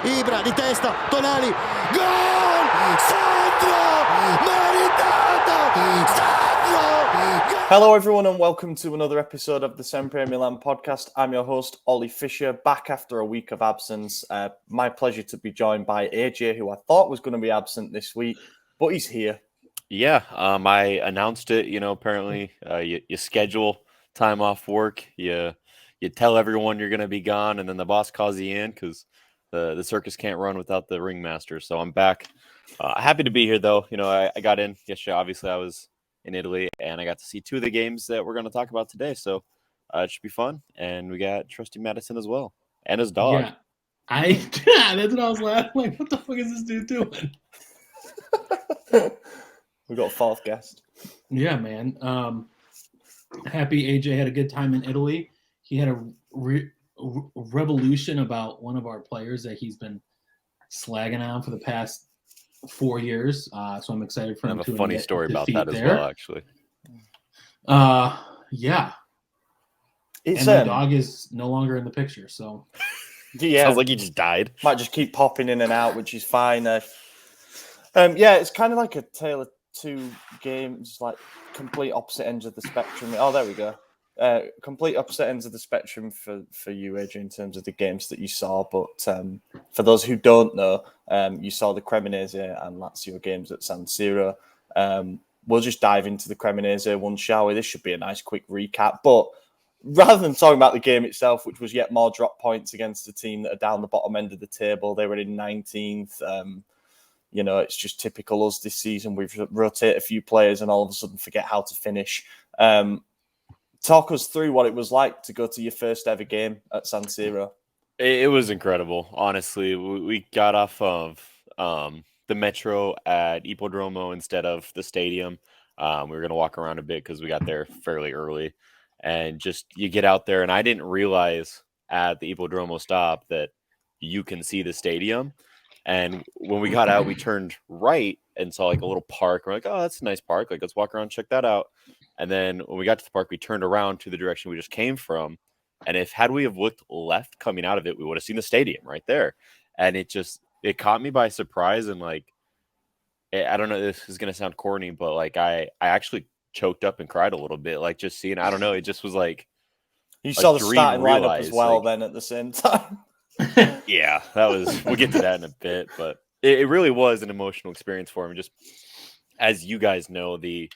Ibra di testa, Tonali, gol! Sandro! Meritato! Sandro! Hello everyone and welcome to another episode of the SempreMilan podcast. I'm your host, Ollie Fisher, back after a week of absence. My pleasure to be joined by AJ, who I thought was going to be absent this week, but he's here. Yeah, I announced it. Apparently, you schedule time off work. You tell everyone you're going to be gone, and then the boss calls you in because the circus can't run without the ringmaster. So I'm back. Happy to be here, though. I got in yesterday. Obviously, I was in Italy, and I got to see two of the games that we're going to talk about today. So it should be fun. And we got trusty Madison as well, and his dog. Yeah, that's what I was laughing. Like, what the fuck is this dude doing? We got a fourth guest. Yeah, man. Happy AJ had a good time in Italy. He had a revolution about one of our players that he's been slagging on for the past 4 years. So I'm excited for him to have a funny story about that as well, actually. Yeah. It's, and the dog is no longer in the picture, so. Yeah. Sounds like he just died. Might just keep popping in and out, which is fine. Yeah, it's kind of like a tale of two games, like complete opposite ends of the spectrum. Oh, there we go. Complete opposite ends of the spectrum for you, AJ, in terms of the games that you saw. But for those who don't know, you saw the Cremonese and Lazio games at San Siro. We'll just dive into the Cremonese one, shall we? This should be a nice quick recap. But rather than talking about the game itself, which was yet more drop points against the team that are down the bottom end of the table, they were in 19th. It's just typical us this season. We've rotate a few players and all of a sudden forget how to finish. Talk us through what it was like to go to your first ever game at San Siro. It was incredible, honestly. We got off of the metro at Ippodromo instead of the stadium. We were going to walk around a bit because we got there fairly early. And just you get out there, and I didn't realize at the Ippodromo stop that you can see the stadium. And when we got out, we turned right and saw like a little park. We're like, oh, that's a nice park. Like, let's walk around, check that out. And then when we got to the park, we turned around to the direction we just came from. And had we have looked left coming out of it, we would have seen the stadium right there. And it caught me by surprise. And like, I don't know, this is going to sound corny, but like I actually choked up and cried a little bit. Like just seeing, I don't know, it just was like, you saw the starting lineup as well, like, then at the same time. Yeah, we'll get to that in a bit, but it really was an emotional experience for me. Just as you guys know, the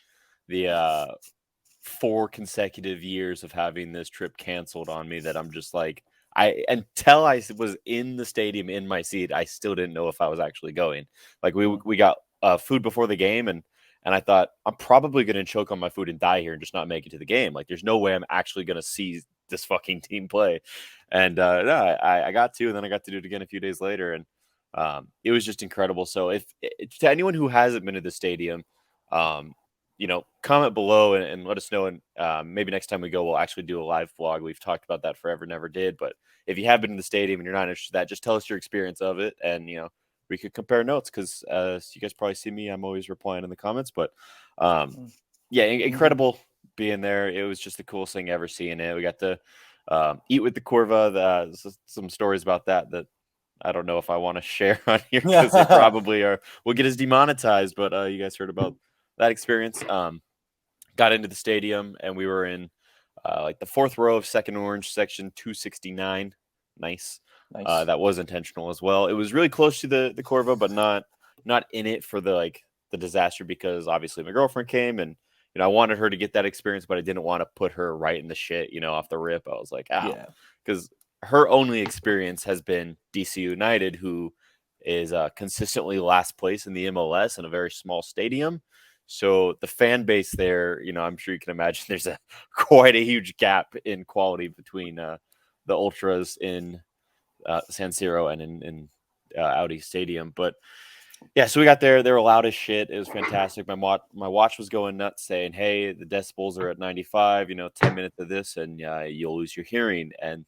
4 consecutive years of having this trip canceled on me, that I'm just like, until I was in the stadium in my seat, I still didn't know if I was actually going. Like we got food before the game, and I thought I'm probably going to choke on my food and die here and just not make it to the game. Like there's no way I'm actually going to see this fucking team play. And I got to, and then I got to do it again a few days later. And it was just incredible. So if to anyone who hasn't been to the stadium, comment below and let us know. And maybe next time we go, we'll actually do a live vlog. We've talked about that forever, never did. But if you have been to the stadium and you're not interested in that, just tell us your experience of it. And, we could compare notes because you guys probably see me. I'm always replying in the comments. But yeah, incredible being there. It was just the coolest thing ever seeing it. We got to eat with the Curva. Some stories about that I don't know if I want to share on here because they probably will get us demonetized. But you guys heard about that experience. Got into the stadium and we were in like the 4th row of second orange, section 269. Nice. That was intentional as well. It was really close to the Curva, but not in it for the disaster, because obviously my girlfriend came and I wanted her to get that experience, but I didn't want to put her right in the shit, off the rip. I was like, ow, because her only experience has been DC United, who is consistently last place in the MLS in a very small stadium. So the fan base there, I'm sure you can imagine there's quite a huge gap in quality between the ultras in San Siro and in Audi Stadium. But yeah, so we got there. They were loud as shit. It was fantastic. My watch was going nuts, saying, "Hey, the decibels are at 95. 10 minutes of this, and you'll lose your hearing." And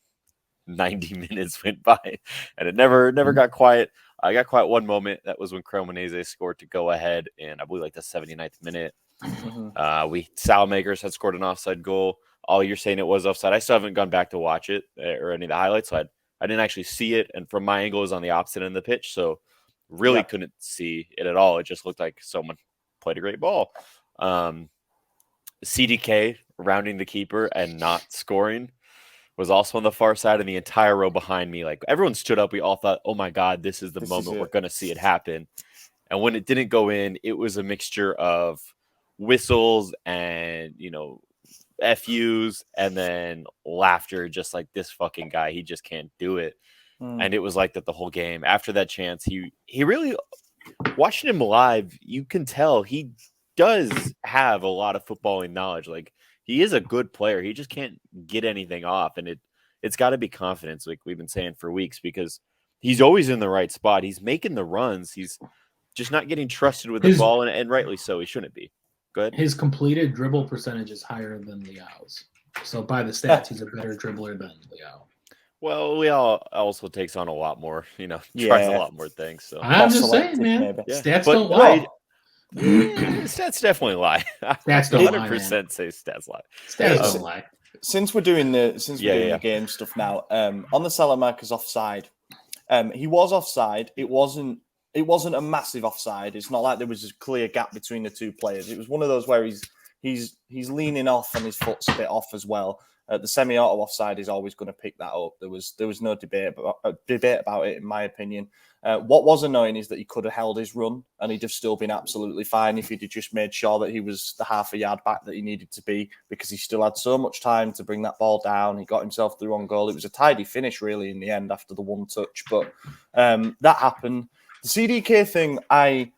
90 minutes went by, and it never got quiet. I got quiet one moment. That was when Cremonese scored to go ahead, and I believe like the 79th minute. Salamakers had scored an offside goal. All you're saying it was offside. I still haven't gone back to watch it or any of the highlights. So I didn't actually see it, and from my angle, it was on the opposite end of the pitch, so really couldn't see it at all. It just looked like someone played a great ball. CDK rounding the keeper and not scoring was also on the far side, and the entire row behind me, like everyone stood up. We all thought, oh my God, this is the moment we're going to see it happen. And when it didn't go in, it was a mixture of whistles and, FUs and then laughter, just like this fucking guy, he just can't do it. And it was like that the whole game. After that chance, he really, watching him live, you can tell he does have a lot of footballing knowledge. Like, he is a good player. He just can't get anything off. And it's got to be confidence, like we've been saying for weeks, because he's always in the right spot. He's making the runs. He's just not getting trusted with the ball, and rightly so. He shouldn't be. Go ahead. His completed dribble percentage is higher than Leao's. So by the stats, he's a better dribbler than Leao. Well, Leao also takes on a lot more, tries a lot more things. So I'm just saying, man. Yeah. Stats don't lie. Stats definitely lie. Stats don't 100% lie, say stats lie. Stats don't lie. Since we're doing the game stuff now, on the Salamanca's offside, he was offside. It wasn't a massive offside. It's not like there was a clear gap between the two players. It was one of those where he's leaning off and his foot's a bit off as well. The semi-auto offside is always going to pick that up. There was no debate about it, in my opinion. What was annoying is that he could have held his run and he'd have still been absolutely fine if he'd have just made sure that he was the half a yard back that he needed to be, because he still had so much time to bring that ball down. He got himself through on goal. It was a tidy finish, really, in the end after the one touch. But that happened. The CDK thing, I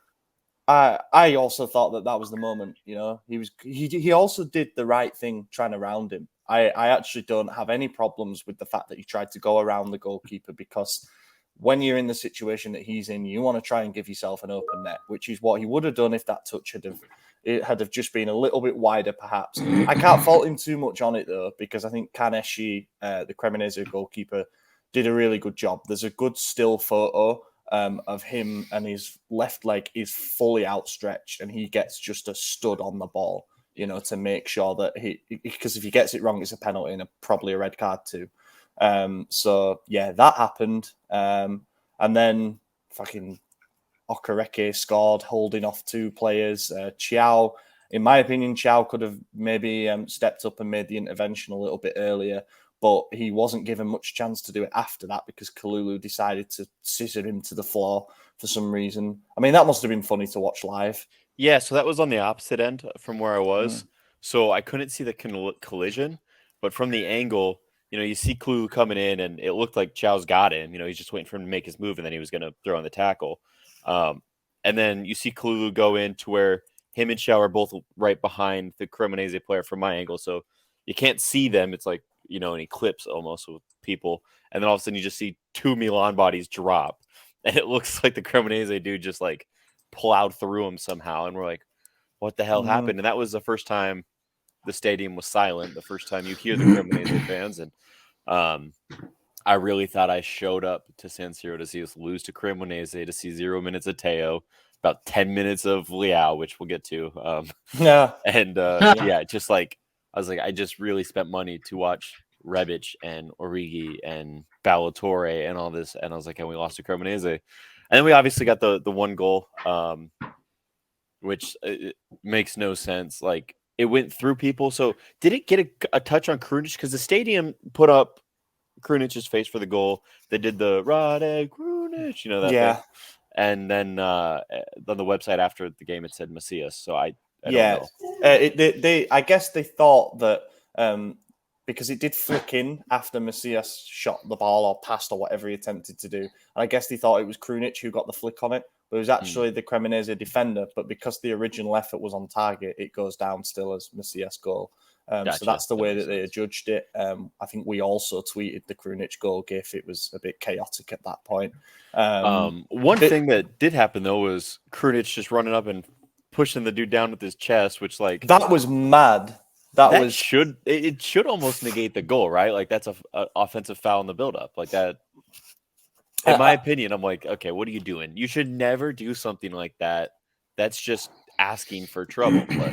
also thought that was the moment. He also did the right thing trying to round him. I actually don't have any problems with the fact that he tried to go around the goalkeeper, because when you're in the situation that he's in, you want to try and give yourself an open net, which is what he would have done if that touch had just been a little bit wider, perhaps. I can't fault him too much on it, though, because I think Kaneshi, the Cremonese goalkeeper, did a really good job. There's a good still photo of him, and his left leg is fully outstretched, and he gets just a stud on the ball, to make sure that because if he gets it wrong, it's a penalty and probably a red card too. So yeah, that happened. And then fucking Okereke scored, holding off two players. Chiao, in my opinion, could have maybe stepped up and made the intervention a little bit earlier, but he wasn't given much chance to do it after that because Kalulu decided to scissor him to the floor for some reason. I mean, that must have been funny to watch live. Yeah, so that was on the opposite end from where I was. So I couldn't see the collision, but from the angle, you see Kalulu coming in, and it looked like Chow's got him. He's just waiting for him to make his move, and then he was going to throw in the tackle. And then you see Kalulu go in to where him and Chow are both right behind the Cremonese player from my angle. So you can't see them. It's like, an eclipse almost with people. And then all of a sudden you just see two Milan bodies drop. And it looks like the Cremonese dude just like plowed through him somehow. And we're like, what the hell happened? And that was the first time the stadium was silent. The first time you hear the Cremonese fans. And I really thought I showed up to San Siro to see us lose to Cremonese, to see 0 minutes of Theo, about 10 minutes of Leao, which we'll get to. Just like, I was like, I just really spent money to watch Rebic and Origi and Ballatore and all this. And I was like, and we lost to Cremonese. And then we obviously got the one goal, which makes no sense. Like, it went through people. So did it get a touch on Krunic? Because the stadium put up Krunic's face for the goal. They did the Rade Krunic, that thing. And then on the website after the game, it said Macias. So I don't know. I guess they thought that because it did flick in after Macias shot the ball or passed or whatever he attempted to do. And I guess they thought it was Krunic who got the flick on it. But it was actually the Cremonese defender. But because the original effort was on target, it goes down still as Macias' goal. Gotcha. So that's the way that they judged it. I think we also tweeted the Krunic goal gif. It was a bit chaotic at that point. One thing that did happen, though, was Krunic just running up and pushing the dude down with his chest, which, like... That was mad. It should almost negate the goal, right? Like, that's an offensive foul in the build-up. Like, that... In my opinion, I'm like, okay, what are you doing? You should never do something like that. That's just asking for trouble. But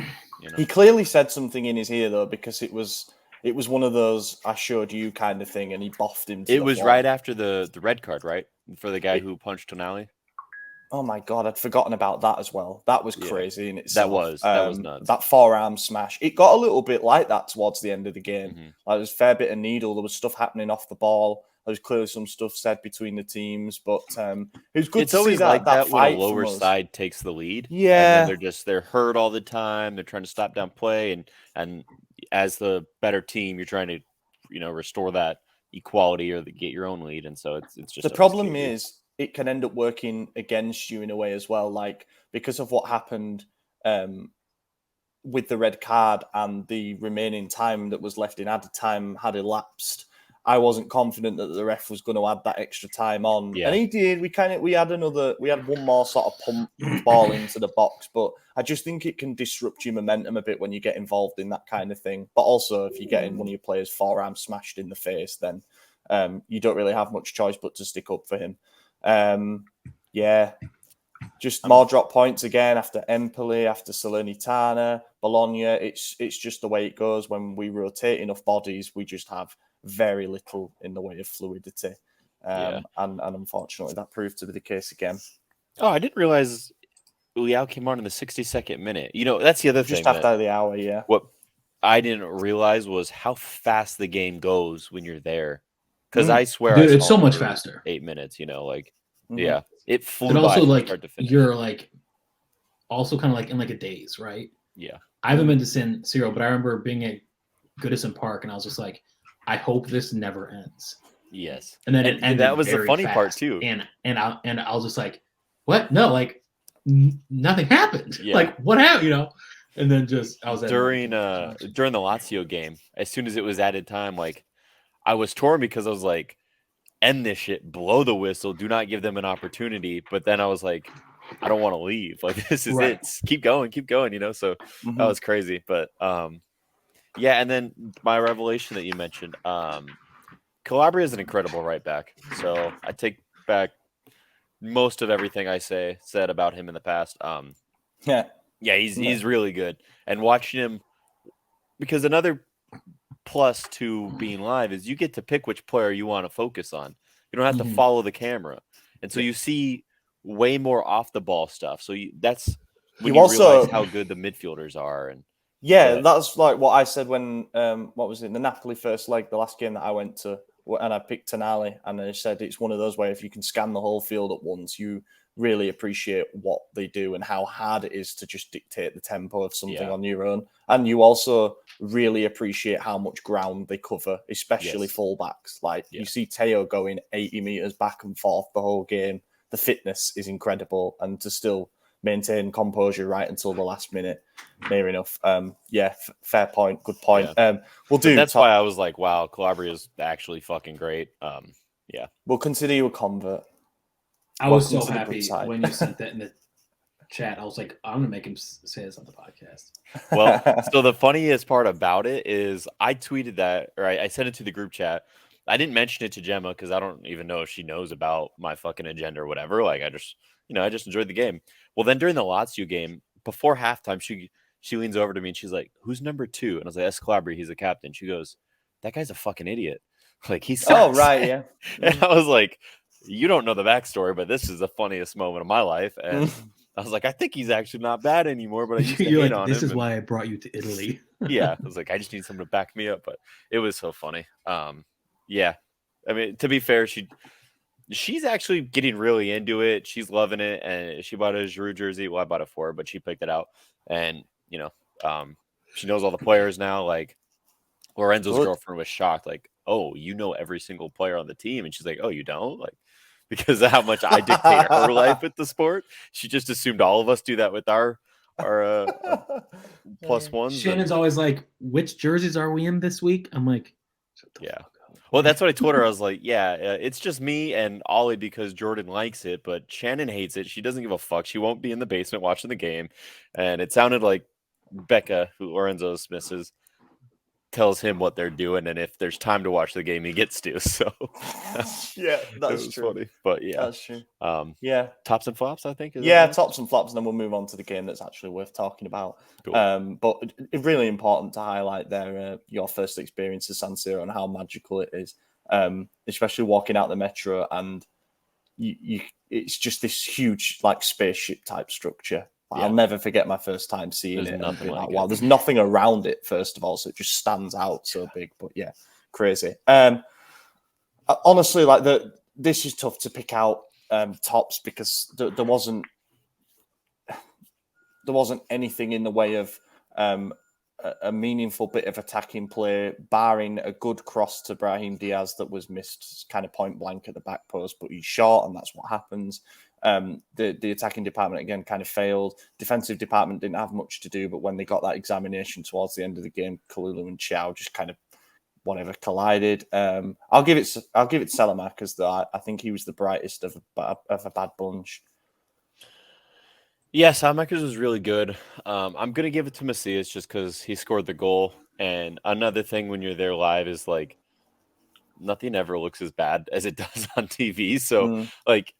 he clearly said something in his ear, though, because it was it was one of those I showed you kind of thing, and he boffed him. It was right after the red card, right, for the guy who punched Tonali. Oh my god, I'd forgotten about that as well. That was crazy in itself. That was nuts. That forearm smash. It got a little bit like that towards the end of the game. Mm-hmm. Like, there was a fair bit of needle. There was stuff happening off the ball. There was clearly some stuff said between the teams, but it was good. It's to always see like that when fight a lower from us. side takes the lead. Yeah, and then they're hurt all the time. They're trying to stop down play, and as the better team, you're trying to restore that equality or get your own lead. And so it's just the problem is it can end up working against you in a way as well, like because of what happened with the red card and the remaining time that was left in added time had elapsed. I wasn't confident that the ref was going to add that extra time on, and he did. We had one more sort of pump ball into the box, but I just think it can disrupt your momentum a bit when you get involved in that kind of thing. But also, if you're getting one of your players' forearm smashed in the face, then you don't really have much choice but to stick up for him. Just more drop points again after Empoli, after Salernitana, Bologna. It's just the way it goes. When we rotate enough bodies, we just have very little in the way of fluidity. And unfortunately, that proved to be the case again. Oh, I didn't realize Leao came on in the 62nd minute. That's the other thing. Just after the hour, yeah. What I didn't realize was how fast the game goes when you're there. Because I swear, dude, it's so much faster. 8 minutes, Mm-hmm. Yeah, it flew. But also, by like, start to finish. you're like, also kind of like in like a daze, right? Yeah. I haven't been to Siro, but I remember being at Goodison Park, and I was just like, I hope this never ends. Yes. And then it ended. That was the very funny fast. part too. And I was just like, what? No, like nothing happened. Yeah. Like what happened? And then I was during the Lazio game, as soon as it was added time, like I was torn because I was like, end this shit, blow the whistle, do not give them an opportunity. But then I was like, I don't want to leave. Like, this is it. Keep going, So that was crazy. But yeah, and then my revelation that you mentioned, Calabria is an incredible right back. So I take back most of everything I said about him in the past. He's really good. And watching him, because another plus to being live is you get to pick which player you want to focus on. You don't have to follow the camera, and so you see way more off the ball stuff. So that's when you realize how good the midfielders are. And that's like what I said when what was it, the Napoli first leg, the last game that I went to, and I picked Tonali, and I said it's one of those where if you can scan the whole field at once, you really appreciate what they do and how hard it is to just dictate the tempo of something on your own. And you also really appreciate how much ground they cover, especially fullbacks. Like you see Theo going 80 meters back and forth the whole game. The fitness is incredible, and to still maintain composure right until the last minute. Near enough. Fair point. Good point. That's why I was like, wow, Calabria is actually fucking great. We'll consider you a convert. I was so happy when you sent that in the chat. I was like, I'm going to make him say this on the podcast. Well, so the funniest part about it is I tweeted that, or I sent it to the group chat. I didn't mention it to Gemma because I don't even know if she knows about my fucking agenda or whatever. Like, I just enjoyed the game. Well, then during the Lazio game, before halftime, she leans over to me and she's like, "Who's number 2?" And I was like, "That's Calabria. He's a captain." She goes, "That guy's a fucking idiot. Like, he sucks." Oh, right, yeah. And I was like, you don't know the backstory, but this is the funniest moment of my life. And I was like, I think he's actually not bad anymore, but I used to hate on him. This is why I brought you to Italy. I was like, I just need someone to back me up. But it was so funny. I mean, to be fair, she's actually getting really into it. She's loving it. And she bought a Giroud jersey. Well, I bought it for her, but she picked it out. And, she knows all the players now. Like, Lorenzo's girlfriend was shocked. Like, oh, you know every single player on the team. And she's like, oh, you don't? Like, because of how much I dictate her life with the sport. She just assumed all of us do that with our plus ones. Shannon's always like, which jerseys are we in this week? I'm like, shut the fuck up. Well, that's what I told her. I was like, it's just me and Ollie because Jordan likes it, but Shannon hates it. She doesn't give a fuck. She won't be in the basement watching the game. And it sounded like Becca, who Lorenzo's misses, tells him what they're doing, and if there's time to watch the game, he gets to. So Yeah, it that's was true. funny. But yeah, That's true. Yeah. tops and flops, I think. Is that Yeah, right? tops and flops, and then we'll move on to the game that's actually worth talking about. Cool. But really important to highlight their your first experience of San Siro and how magical it is, especially walking out the metro, and it's just this huge like spaceship type structure. Yeah. I'll never forget my first time seeing There's it. nothing And like wow, it. there's nothing around it. First of all, so it just stands out so big. But yeah, crazy. Honestly, like this is tough to pick out tops because there wasn't anything in the way of a meaningful bit of attacking play, barring a good cross to Brahim Diaz that was missed kind of point blank at the back post, but he's short, and that's what happens. The attacking department, again, kind of failed. Defensive department didn't have much to do, but when they got that examination towards the end of the game, Kalulu and Chow just kind of whatever collided. I'll give it to Salamakers, though. I think he was the brightest of a bad bunch. Yeah, Salmakers was really good. I'm going to give it to Macias just because he scored the goal. And another thing when you're there live is like nothing ever looks as bad as it does on TV. So like,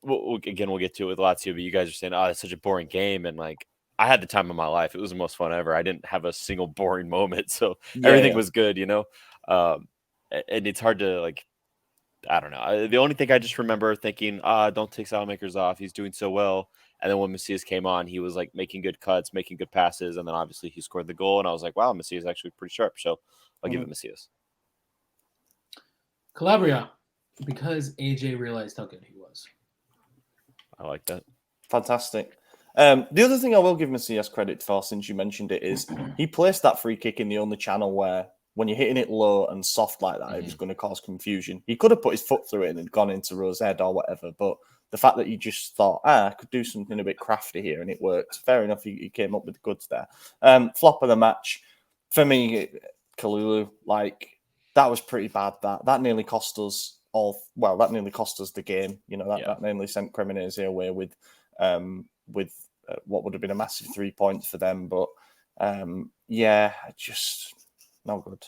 we'll get to it with Lazio, but you guys are saying, oh, it's such a boring game. And like, I had the time of my life. It was the most fun ever. I didn't have a single boring moment. So everything was good, you know? And it's hard to like, I don't know. The only thing I just remember thinking, don't take Salamakers off. He's doing so well. And then when Macias came on, he was like making good cuts, making good passes. And then obviously he scored the goal. And I was like, wow, Macias is actually pretty sharp. So I'll give it Macias. Calabria, because AJ realized how good he was. I like that. Fantastic. The other thing I will give Macias credit for, since you mentioned it, is he placed that free kick in the only channel where when you're hitting it low and soft like that, it was going to cause confusion. He could have put his foot through it and had gone into Rowe's head or whatever, but the fact that you just thought, I could do something a bit crafty here, and it worked. Fair enough, he came up with the goods there. Flop of the match, for me, Kalulu, like, that was pretty bad. That nearly cost us that nearly cost us the game. You know, that nearly sent Cremonese away with what would have been a massive 3 points for them. But just no good.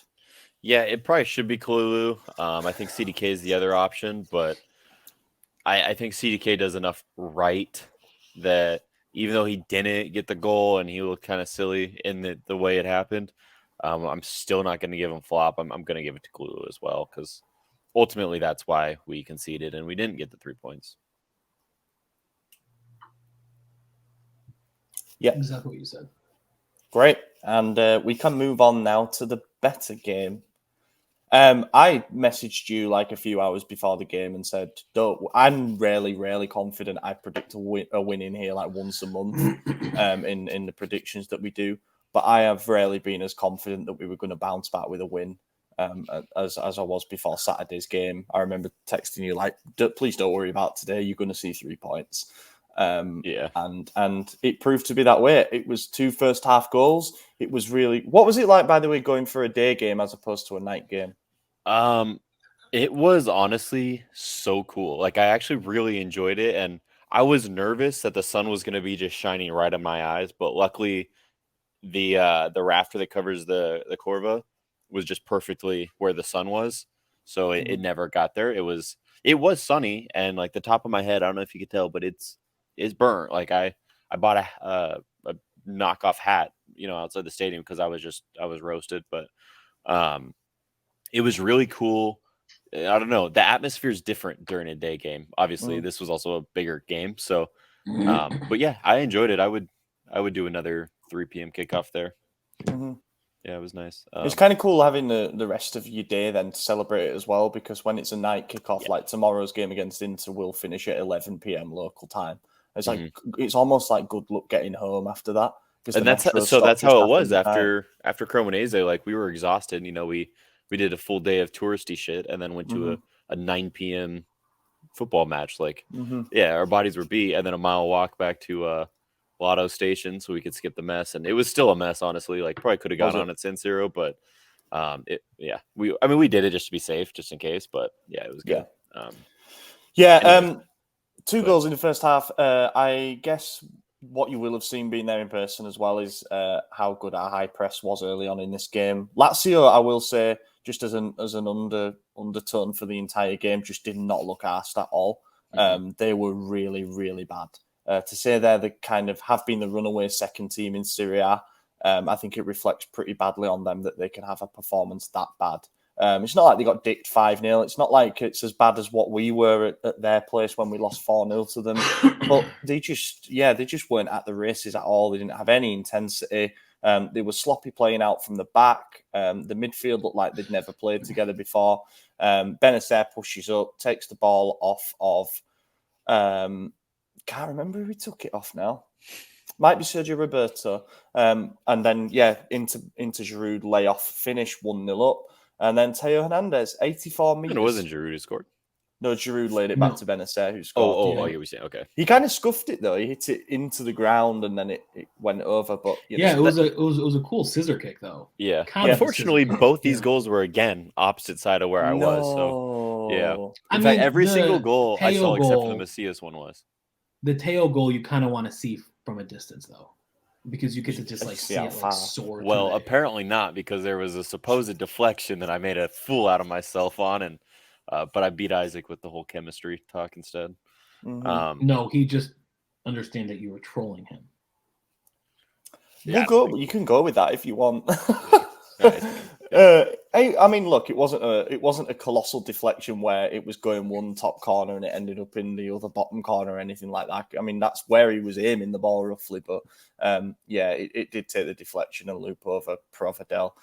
Yeah, it probably should be Kalulu. I think CDK is the other option, but I think CDK does enough right that even though he didn't get the goal and he looked kind of silly in the way it happened, I'm still not going to give him flop. I'm going to give it to Kalulu as well because ultimately that's why we conceded and we didn't get the 3 points. Yeah, exactly what you said. Great, and we can move on now to the better game. I messaged you like a few hours before the game and said, I'm rarely confident. I predict a win in here like once a month in the predictions that we do. But I have rarely been as confident that we were going to bounce back with a win as I was before Saturday's game. I remember texting you like, please don't worry about today. You're going to see 3 points. And it proved to be that way. It was 2 first half goals. It was really, what was it like, by the way, going for a day game as opposed to a night game? It was honestly so cool. Like I actually really enjoyed it, and I was nervous that the sun was going to be just shining right in my eyes, but luckily the rafter that covers the Corva was just perfectly where the sun was, so it never got there. It was sunny, and like the top of my head, I don't know if you could tell, but it's burnt. Like I bought a knockoff hat, you know, outside the stadium because I was roasted, but it was really cool. I don't know. The atmosphere is different during a day game. Obviously, this was also a bigger game. So, but yeah, I enjoyed it. I would do another 3 p.m. kickoff there. Yeah, it was nice. It's kind of cool having the rest of your day then to celebrate it as well, because when it's a night kickoff, like tomorrow's game against Inter will finish at 11 p.m. local time. It's like it's almost like good luck getting home after that. And that's how it was after Cremonese. Like we were exhausted. You know, we did a full day of touristy shit and then went to a 9 p.m. football match. Like, our bodies were beat, and then a mile walk back to Lotto Station so we could skip the mess. And it was still a mess, honestly. Like, probably could have gone on at San Siro, but we did it just to be safe, just in case. But yeah, it was good. Anyway. 2 goals in the first half. I guess what you will have seen being there in person as well is how good our high press was early on in this game. Lazio, I will say, just as an undertone for the entire game, just did not look arsed at all. They were really, really bad. To say they're the kind of have been the runaway second team in Serie A, I think it reflects pretty badly on them that they can have a performance that bad. It's not like they got dicked 5-0. It's not like it's as bad as what we were at their place when we lost 4-0 to them. But they just weren't at the races at all. They didn't have any intensity. They were sloppy playing out from the back. The midfield looked like they'd never played together before. Benacer pushes up, takes the ball off of... can't remember who he took it off now. Might be Sergio Roberto. And then, into Giroud, lay off, finish 1-0 up. And then Theo Hernandez, 84 metres. And it wasn't Giroud who scored. No, Giroud laid it back to Benacer, who scored. Oh, you were saying, okay. He kind of scuffed it, though. He hit it into the ground, and then it went over. But it was a cool scissor kick, though. Yeah. Unfortunately, both these goals were, again, opposite side of where I was. So, yeah. In fact, every single goal I saw except for the Macias one was. The Theo goal you kind of want to see from a distance, though. Because you get to just see it soar. Well, apparently not, because there was a supposed deflection that I made a fool out of myself on, and but I beat Isaac with the whole chemistry talk instead. No, he just understand that you were trolling him. Yeah, you can go with that if you want. I mean, look, it wasn't a colossal deflection where it was going one top corner and it ended up in the other bottom corner or anything like that. I mean, that's where he was aiming the ball roughly, but it did take the deflection and loop over Provedel.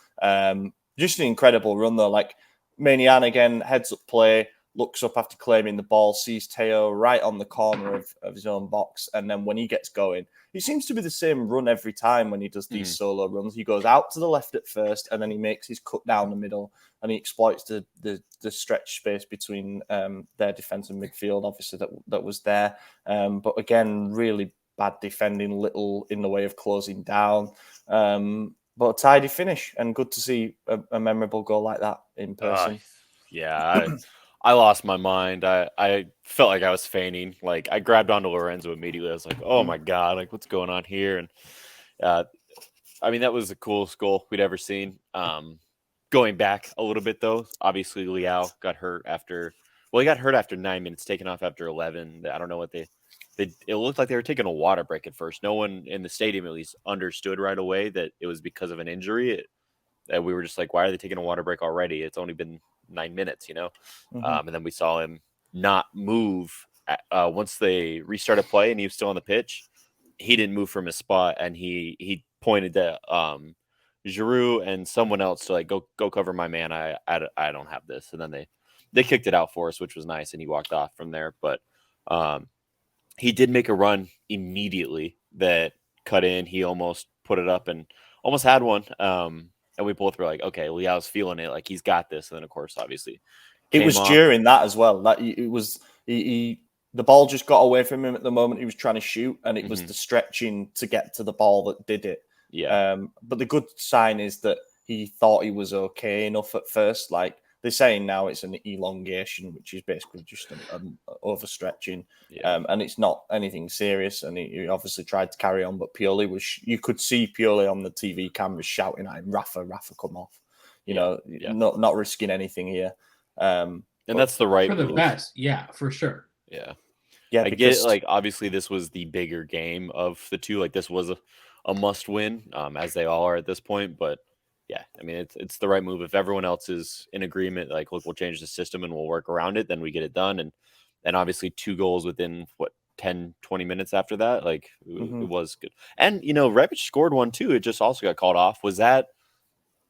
Just an incredible run though. Like Maignan again, heads up play, looks up after claiming the ball, sees Theo right on the corner of his own box, and then when he gets going, it seems to be the same run every time when he does these solo runs. He goes out to the left at first, and then he makes his cut down the middle, and he exploits the stretch space between their defence and midfield, obviously, that was there. But again, really bad defending, little in the way of closing down. But a tidy finish, and good to see a memorable goal like that in person. I lost my mind. I felt like I was feigning. Like, I grabbed onto Lorenzo immediately. I was like, oh my God, like, what's going on here? And I mean, that was the coolest goal we'd ever seen. Going back a little bit, though, obviously Leao got hurt after 9 minutes, taken off after 11. I don't know what it looked like they were taking a water break at first. No one in the stadium, at least, understood right away that it was because of an injury. That we were just like, why are they taking a water break already? It's only been 9 minutes, and then we saw him not move once they restarted play and he was still on the pitch. He didn't move from his spot, and he pointed to Giroud and someone else to like go cover my man. I don't have this, and then they kicked it out for us, which was nice, and he walked off from there. But he did make a run immediately that cut in. He almost put it up and almost had one. And we both were like, okay, Leao's feeling it. Like, he's got this. And then, of course, obviously, it was during that as well. That it was the ball just got away from him at the moment he was trying to shoot, and it was the stretching to get to the ball that did it. Yeah. But the good sign is that he thought he was okay enough at first. Like, they're saying now it's an elongation, which is basically just an overstretching. Yeah. And it's not anything serious. And he obviously tried to carry on, but Pioli you could see Pioli on the TV cameras shouting at him, Rafa, come off. Not risking anything here. And that's the right for the move. best. Yeah, for sure. Yeah. Yeah. I get, like, obviously this was the bigger game of the two. Like, this was a must win, as they all are at this point, but yeah, I mean, it's the right move. If everyone else is in agreement, like, look, we'll change the system and we'll work around it, then we get it done. And obviously 2 goals within 10, 20 minutes after that, like, it was good. And, Rebic scored one too. It just also got called off. Was that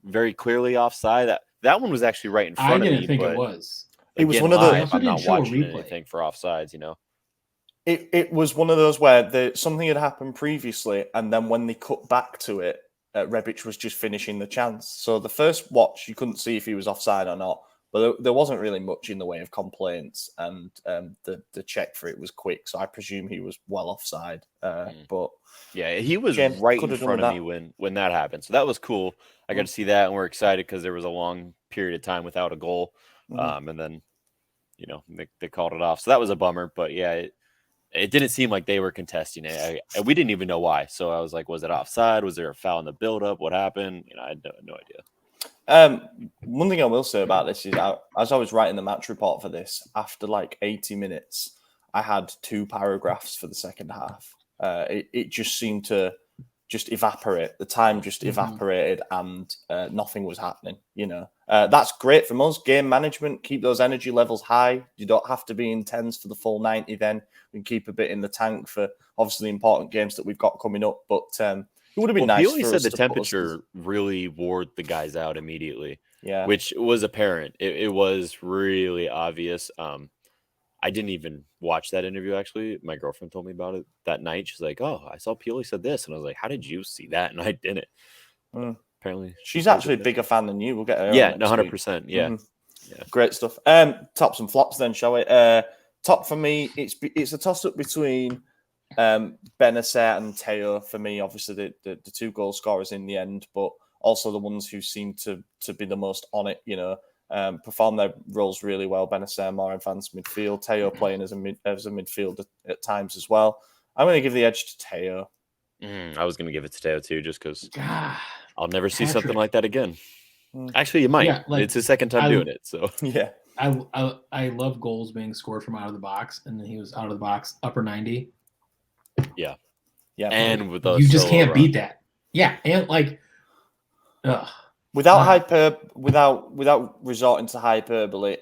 very clearly offside? That one was actually right in front of me. I didn't think it was. It was one of those. I'm not watching anything for offsides, It was one of those where something had happened previously, and then when they cut back to it, Rebic was just finishing the chance. So the first watch, you couldn't see if he was offside or not, but there wasn't really much in the way of complaints, and the check for it was quick. So I presume he was well offside. But yeah, he was right in front of me when that happened. So that was cool. I got to see that, and we're excited because there was a long period of time without a goal, and then they called it off. So that was a bummer. But yeah, it didn't seem like they were contesting it. And we didn't even know why. So I was like, was it offside? Was there a foul in the build-up? What happened? I had no idea. One thing I will say about this is, as I was writing the match report for this, after like 80 minutes, I had 2 paragraphs for the second half. It just seemed to just evaporate. The time just evaporated, and nothing was happening. That's great from us. Game management, keep those energy levels high. You don't have to be intense for the full 90. Then we can keep a bit in the tank for obviously important games that we've got coming up. But it would have been nice. Pioli for said us the to temperature really wore the guys out immediately. Yeah, which was apparent. It was really obvious. I didn't even watch that interview, actually. My girlfriend told me about it that night. She's like, oh, I saw Pioli said this. And I was like, how did you see that? And I didn't. Apparently. She's actually a bigger fan than you. We'll get her. Yeah, on 100%. Yeah. Yeah. Great stuff. Tops and flops then, shall we? Top for me, it's a toss-up between Benacer and Theo for me. Obviously, the 2 goal scorers in the end, but also the ones who seem to be the most on it, perform their roles really well. Benacer more advanced midfield, Theo playing as a midfield at times as well. I'm going to give the edge to Theo. I was going to give it to Theo too, just because I'll never see something like that again. Mm. Actually, you might. Yeah, it's his second time doing it, so yeah. I love goals being scored from out of the box, and then he was out of the box upper 90. Yeah, and with those, you just can't beat that. Yeah, and like. Without resorting to hyperbole,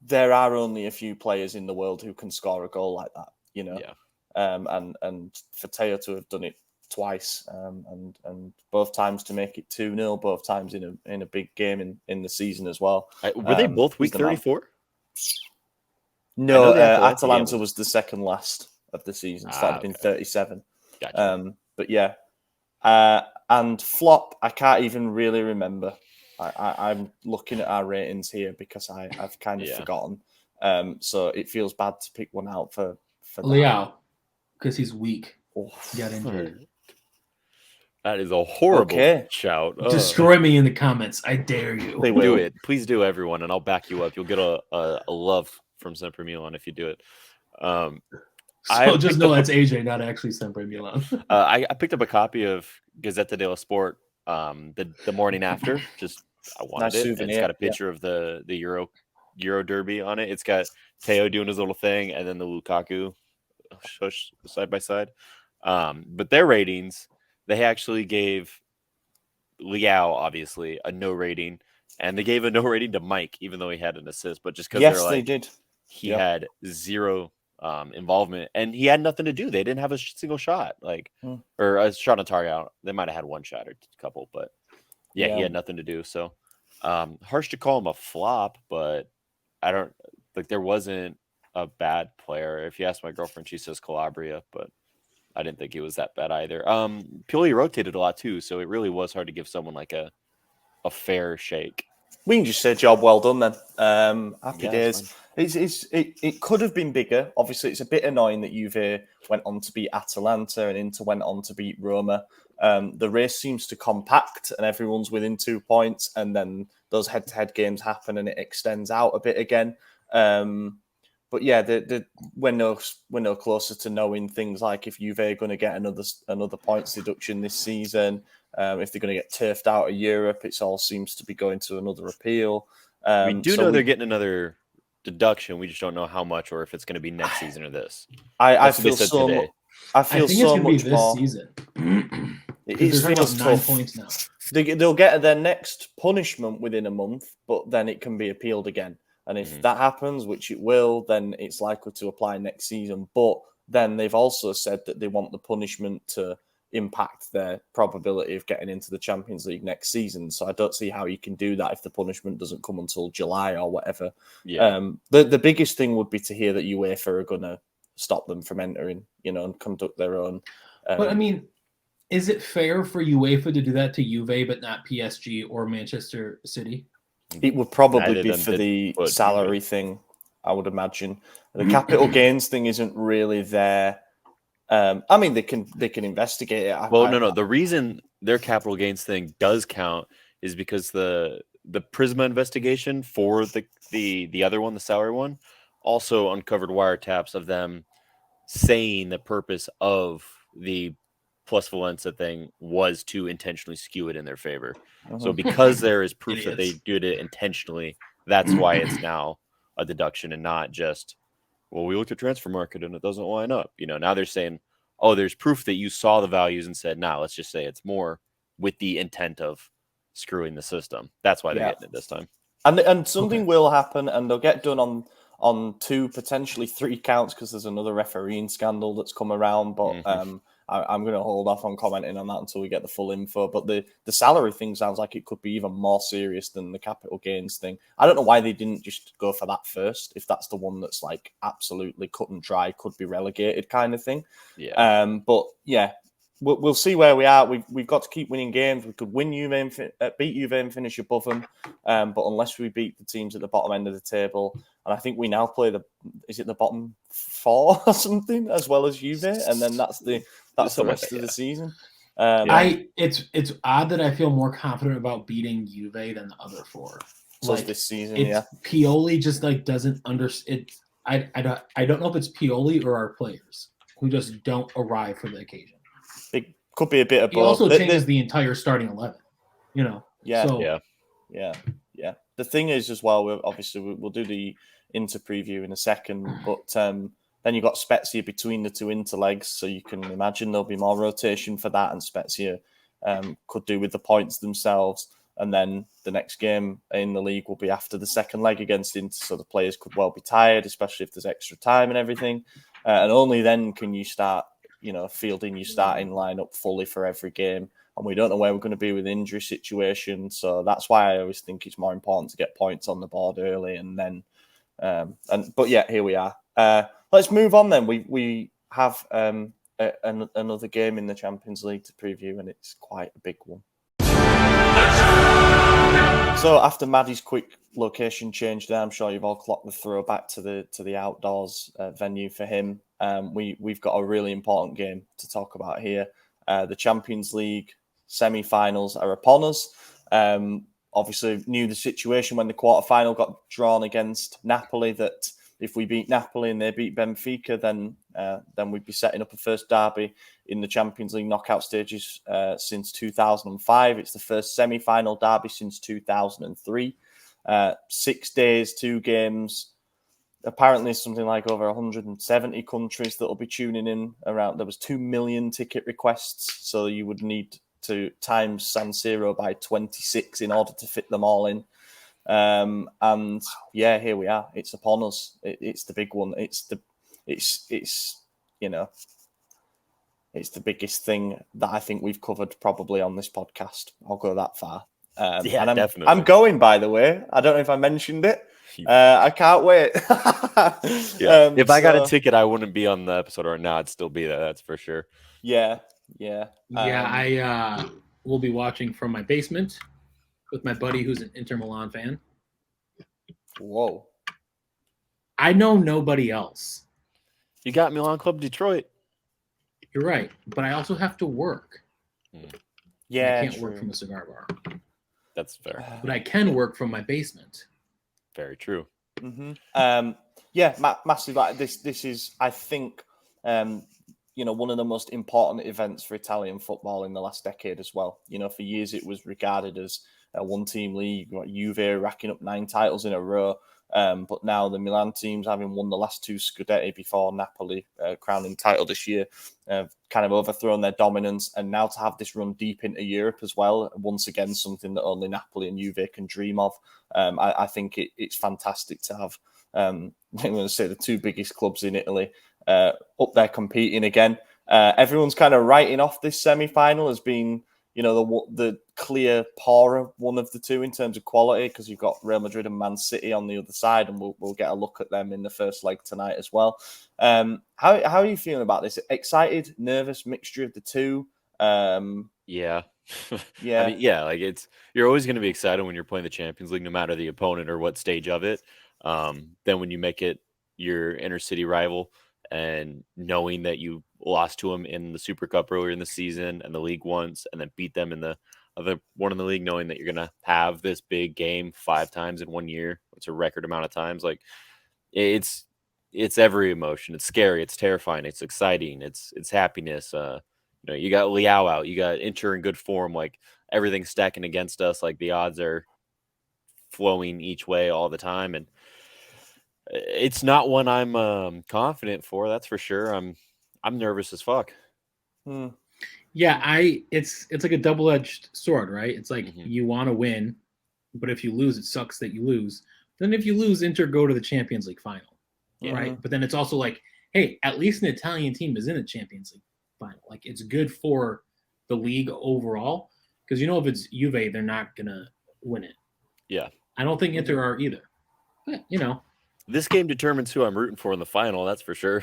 there are only a few players in the world who can score a goal like that, Yeah. And for Theo to have done it twice, and both times to make it 2-0, both times in a big game in the season as well. Were they both week 34? No, Atalanta was the second last of the season, so that'd have been 37. Gotcha. But yeah. And flop, I can't even really remember. I'm looking at our ratings here because I've kind of forgotten. So it feels bad to pick one out for Leao, because he's weak. Got injured. That is a horrible shout. Destroy me in the comments. I dare you. They will. Do it. Please do, everyone, and I'll back you up. You'll get a love from SempreMilan if you do it. So just know that's AJ, not actually SempreMilan. Uh, I picked up a copy of Gazzetta dello Sport the morning after. Just I wanted Nice it. souvenir, It's got a picture of the EuroDerby on it. It's got Theo doing his little thing, and then the Lukaku shush side by side. But their ratings, they actually gave Leao obviously a no rating, and they gave a no rating to Mike, even though he had an assist. But just because they did. He had zero involvement, and he had nothing to do. They didn't have a single shot, or a shot on target. They might have had one shot or a couple, but he had nothing to do. So harsh to call him a flop, but I don't like. There wasn't a bad player. If you ask my girlfriend, she says Calabria, but I didn't think he was that bad either. Pioli rotated a lot too, so it really was hard to give someone like a fair shake. We can just say job well done then. Happy days. It could have been bigger. Obviously, it's a bit annoying that Juve went on to beat Atalanta and Inter went on to beat Roma. The race seems to compact and everyone's within 2 points, and then those head-to-head games happen and it extends out a bit again. But yeah, we're no closer to knowing things like if Juve are going to get another points deduction this season, if they're going to get turfed out of Europe. It all seems to be going to another appeal. We do know they're getting another deduction. We just don't know how much, or if it's going to be next season or this. I feel so much. I feel so much more. Season. It feels 9 tough. points now. They'll get their next punishment within a month, but then it can be appealed again. And if that happens, which it will, then it's likely to apply next season. But then they've also said that they want the punishment to impact their probability of getting into the Champions League next season. So I don't see how you can do that if the punishment doesn't come until July or whatever. Yeah. The biggest thing would be to hear that UEFA are going to stop them from entering, and conduct their own. But I mean, is it fair for UEFA to do that to Juve but not PSG or Manchester City? It would probably be for the salary thing, I would imagine. The capital gains thing isn't really there. I mean, they can investigate it. No. The reason their capital gains thing does count is because the Prisma investigation for the other one, the salary one, also uncovered wiretaps of them saying the purpose of the plus Valencia thing was to intentionally skew it in their favor. So because there is proof that they did it intentionally, that's why it's now a deduction and not just, well, we looked at transfer market and it doesn't line up. Now they're saying, oh, there's proof that you saw the values and said, nah, let's just say it's more with the intent of screwing the system. That's why they're getting it this time. And something will happen, and they'll get done on 2, potentially 3 counts because there's another refereeing scandal that's come around. But I'm going to hold off on commenting on that until we get the full info. But the salary thing sounds like it could be even more serious than the capital gains thing. I don't know why they didn't just go for that first, if that's the one that's like absolutely cut and dry, could be relegated kind of thing. Yeah. But yeah, we'll see where we are. We've got to keep winning games. We could win Juve and beat Juve and finish above them. But unless we beat the teams at the bottom end of the table, and I think we now play the bottom 4 or something as well as Juve, and then that's the rest of the season. It's odd that I feel more confident about beating Juve than the other 4. This season, Pioli just doesn't understand. I don't know if it's Pioli or our players who just don't arrive for the occasion. It could be a bit of both. He also changes the entire starting 11. Yeah. The thing is, as well, we'll do the Inter preview in a second, but then you've got Spezia between the 2 Inter legs, so you can imagine there'll be more rotation for that, and Spezia could do with the points themselves. And then the next game in the league will be after the second leg against Inter, so the players could well be tired, especially if there's extra time and everything. And only then can you start, fielding your starting lineup fully for every game. And we don't know where we're going to be with injury situation. So that's why I always think it's more important to get points on the board early. And then, but yeah, here we are. Let's move on then. We have another game in the Champions League to preview, and it's quite a big one. So after Maddie's quick location change there, I'm sure you've all clocked the throwback to the outdoors venue for him. We've got a really important game to talk about here. The Champions League semi-finals are upon us. Obviously, knew the situation when the quarter-final got drawn against Napoli, that if we beat Napoli and they beat Benfica, then we'd be setting up a first derby in the Champions League knockout stages since 2005. It's the first semi-final derby since 2003. 6 days, 2 games. Apparently, something like over 170 countries that will be tuning in around. There was 2 million ticket requests, so you would need to times San Siro by 26 in order to fit them all in. And yeah, here we are. It's upon us. It's the big one. It's the biggest thing that I think we've covered probably on this podcast. I'll go that far. Definitely. I'm going, by the way. I don't know if I mentioned it. I can't wait. If I got a ticket, I wouldn't be on the episode right now. I'd still be there. That's for sure. Yeah. I will be watching from my basement with my buddy who's an Inter Milan fan. Whoa. I know nobody else. You got Milan Club Detroit. You're right, but I also have to work. Yeah, I can't work from a cigar bar. That's fair. But I can work from my basement. Very true. Mm-hmm. Massive. This is, I think, one of the most important events for Italian football in the last decade as well. For years it was regarded as a one-team league. Juve racking up 9 titles in a row. But now the Milan teams, having won the last 2 Scudetti before Napoli crowning title this year, have kind of overthrown their dominance. And now to have this run deep into Europe as well, once again, something that only Napoli and Juve can dream of. I think it's fantastic to have, I'm going to say, the 2 biggest clubs in Italy up there competing again. Everyone's kind of writing off this semi-final as being, the clear poorer one of the 2 in terms of quality, because you've got Real Madrid and Man City on the other side, and we'll get a look at them in the first leg tonight as well. How are you feeling about this? Excited, nervous, mixture of the 2? Yeah. Yeah. I mean, you're always going to be excited when you're playing the Champions League, no matter the opponent or what stage of it. Then when you make it your inner city rival, and knowing that you lost to them in the Super Cup earlier in the season and the league once, and then beat them in the other one in the league, knowing that you're going to have this big game 5 times in 1 year. It's a record amount of times. Like, it's it's every emotion. It's scary. It's terrifying. It's exciting. It's happiness. You got Leao out. You got Inter in good form. Like everything's stacking against us. Like the odds are flowing each way all the time, and it's not one I'm confident for. That's for sure. I'm nervous as fuck. Yeah, it's like a double-edged sword, right? It's like you want to win, but if you lose, it sucks that you lose. Then if you lose, Inter go to the Champions League final, right? But then it's also like, hey, at least an Italian team is in a Champions League final. Like it's good for the league overall because if it's Juve, they're not gonna win it. Yeah, I don't think Inter are either. But this game determines who I'm rooting for in the final. That's for sure.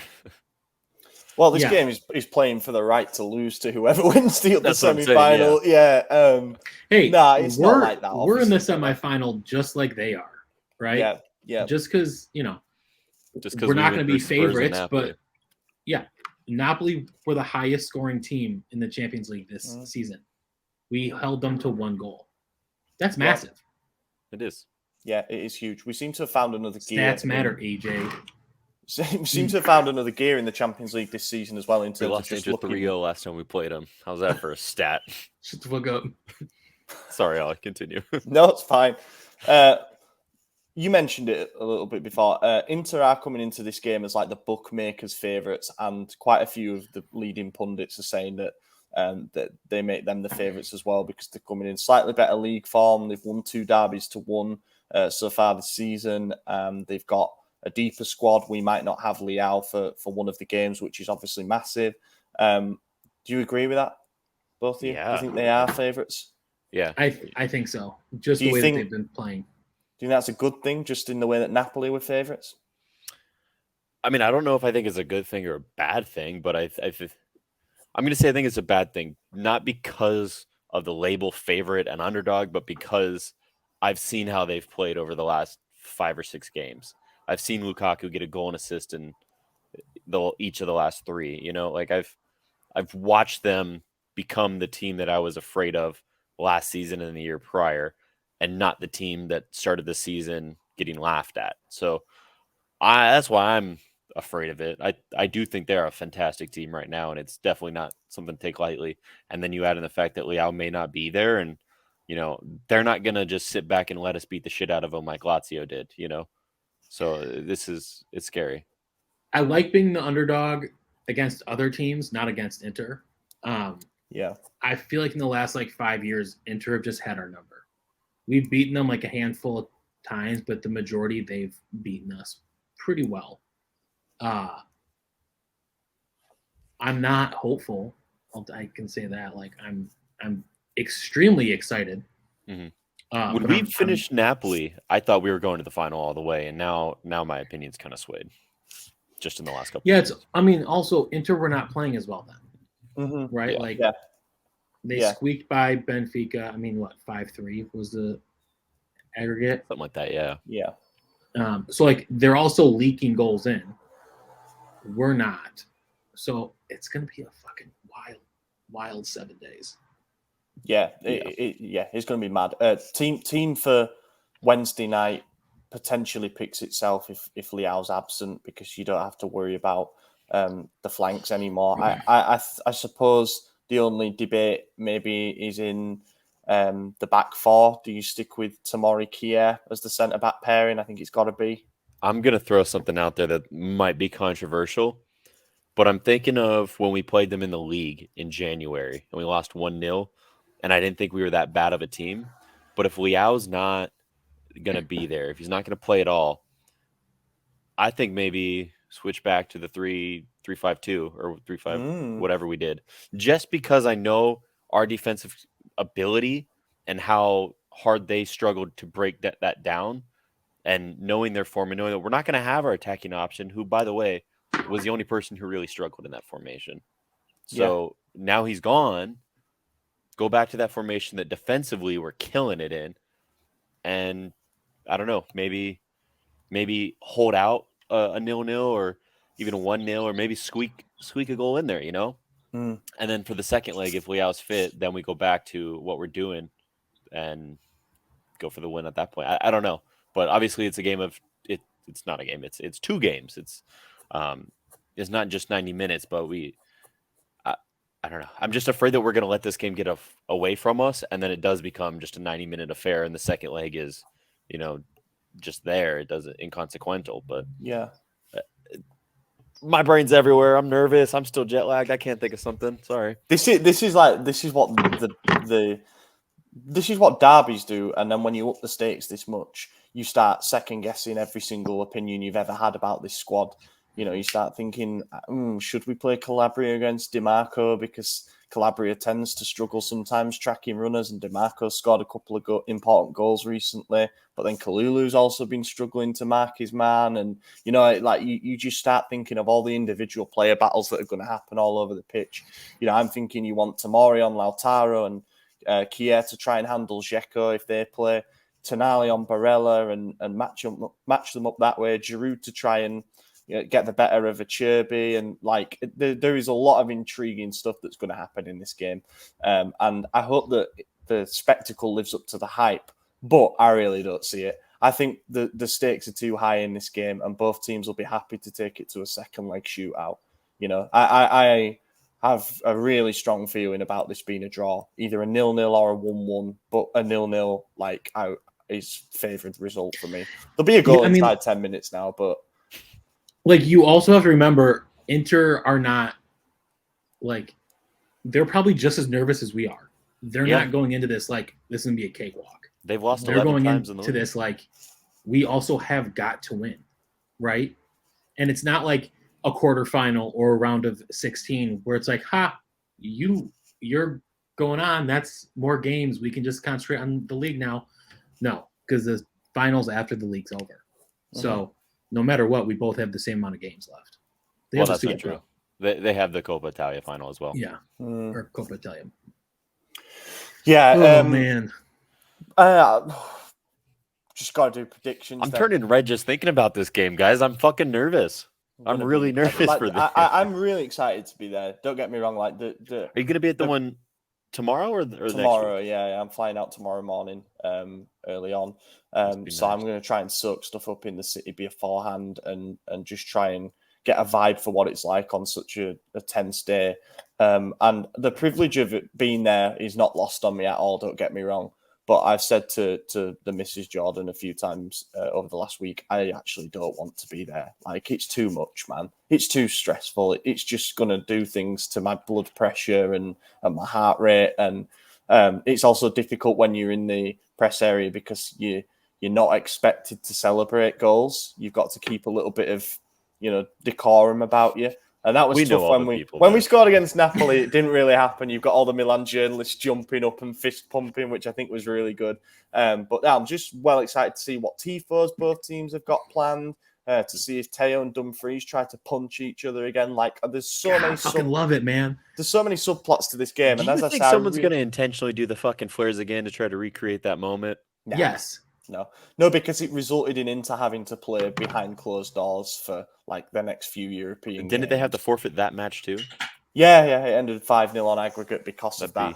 Well, this game is playing for the right to lose to whoever wins the semi-final. Hey, it's not like that. We're in the semi-final just like they are, right? Yeah. Just because we're not going to be favorites, but Napoli were the highest scoring team in the Champions League this season. We held them to 1 goal. That's massive. It is. Yeah, it is huge. We seem to have found another gear. Stats matter, AJ. We seem to have found another gear in the Champions League this season as well. In terms we lost of just 3-0 last time we played them. How's that for a stat? Shut the fuck up. Sorry, I'll continue. No, it's fine. You mentioned it a little bit before. Inter are coming into this game as like the bookmakers' favourites, and quite a few of the leading pundits are saying that they make them the favourites as well because they're coming in slightly better league form. They've won 2 derbies to 1 so far this season. They've got a deeper squad. We might not have Leao for one of the games, which is obviously massive. Do you agree with that, both of you? Yeah. Do you think they are favourites? Yeah. I think so. Just the way that they've been playing. Do you think that's a good thing, just in the way that Napoli were favourites? I mean, I don't know if I think it's a good thing or a bad thing, but I'm going to say I think it's a bad thing, not because of the label favorite and underdog, but because I've seen how they've played over the last 5 or 6 games. I've seen Lukaku get a goal and assist in each of the last 3. Like I've watched them become the team that I was afraid of last season and the year prior, and not the team that started the season getting laughed at. So that's why I'm afraid of it. I do think they're a fantastic team right now, and it's definitely not something to take lightly. And then you add in the fact that Leao may not be there, and they're not gonna just sit back and let us beat the shit out of them like Lazio did. So it's scary. I like being the underdog against other teams, not against Inter. I feel like in the last 5 years, Inter have just had our number. We've beaten them a handful of times, but the majority they've beaten us pretty well. I'm not hopeful. I can say that. I'm extremely excited. Mm-hmm. When we finished Napoli, I thought we were going to the final all the way, and now my opinion's kind of swayed just in the last couple. Yeah, also Inter were not playing as well then, right? They squeaked by Benfica. 5-3 was the aggregate, something like that. Yeah. So they're also leaking goals in. We're not, so it's gonna be a fucking wild 7 days. It's going to be mad. Team for Wednesday night potentially picks itself if Leao's absent, because you don't have to worry about the flanks anymore. I suppose the only debate maybe is in the back 4. Do you stick with Tomori Kier as the centre back pairing? I think it's got to be. I'm going to throw something out there that might be controversial, but I'm thinking of when we played them in the league in January and we lost 1-0. And I didn't think we were that bad of a team. But if Leao's not going to be there, if he's not going to play at all, I think maybe switch back to the 3-5-2 or 3-5, whatever we did. Just because I know our defensive ability and how hard they struggled to break that down, and knowing their form and knowing that we're not going to have our attacking option, who, by the way, was the only person who really struggled in that formation. So now he's gone. Go back to that formation that defensively we're killing it in, and I don't know, maybe hold out a 0-0 or even a 1-0, or maybe squeak a goal in there, And then for the second leg, if Leao's fit, then we go back to what we're doing and go for the win at that point. I don't know, but obviously it's a game of it's not a game. It's 2 games. It's not just 90 minutes, but I don't know. I'm just afraid that we're going to let this game get away from us, and then it does become just a 90-minute affair, and the second leg is, just there. It doesn't inconsequential, but Yeah. My brain's everywhere. I'm nervous. I'm still jet lagged. I can't think of something. Sorry. This is what derbies do, and then when you up the stakes this much, you start second guessing every single opinion you've ever had about this squad. You start thinking, should we play Calabria against DiMarco, because Calabria tends to struggle sometimes tracking runners, and DiMarco scored a couple of important goals recently, but then Kalulu's also been struggling to mark his man, and you just start thinking of all the individual player battles that are going to happen all over the pitch. I'm thinking you want Tomori on Lautaro and Kier to try and handle Dzeko if they play, Tonali on Barella and match them up that way, Giroud to try and get the better of Acerbi, and there is a lot of intriguing stuff that's going to happen in this game, and I hope that the spectacle lives up to the hype, but I really don't see it. I think the stakes are too high in this game, and both teams will be happy to take it to a second leg shootout. I have a really strong feeling about this being a draw, either a 0-0 or a 1-1, but a 0-0 is favoured result for me. There'll be a goal inside 10 minutes now, but you also have to remember, Inter are not they're probably just as nervous as we are. They're not going into this this is gonna be a cakewalk. They've lost. They're 11 going times into in the this we also have got to win, right? And it's not like a quarterfinal or a round of 16 where it's you're going on. That's more games. We can just concentrate on the league now. No, because the finals after the league's over. So no matter what, we both have the same amount of games left. That's not true. They have the Coppa Italia final as well. Yeah, or Coppa Italia. Yeah. Man. Just got to do predictions. I'm turning red just thinking about this game, guys. I'm fucking nervous. I'm really nervous for this. I'm really excited to be there. Don't get me wrong. Are you going to be at the one tomorrow or tomorrow? Next week? Yeah, I'm flying out tomorrow morning, early on. So nice. I'm going to try and soak stuff up in the city beforehand, and just try and get a vibe for what it's like on such a tense day. And the privilege of it being there is not lost on me at all. Don't get me wrong. But I've said to the Mrs. Jordan a few times over the last week, I actually don't want to be there. It's too much, man. It's too stressful. It's just going to do things to my blood pressure and my heart rate. And it's also difficult when you're in the press area, because you're not expected to celebrate goals. You've got to keep a little bit of, decorum about you. And that was tough when we scored against Napoli. It didn't really happen. You've got all the Milan journalists jumping up and fist pumping, which I think was really good. But yeah, I'm just well excited to see what tifos both teams have got planned. To see if Theo and Dumfries try to punch each other again. There's so many. I fucking love it, man. There's so many subplots to this game. Do you think someone's going to intentionally do the fucking flares again to try to recreate that moment? Nah. Yes. No, because it resulted in Inter having to play behind closed doors for the next few European Didn't games. they have to forfeit that match too? Yeah, it ended 5-0 on aggregate because of that.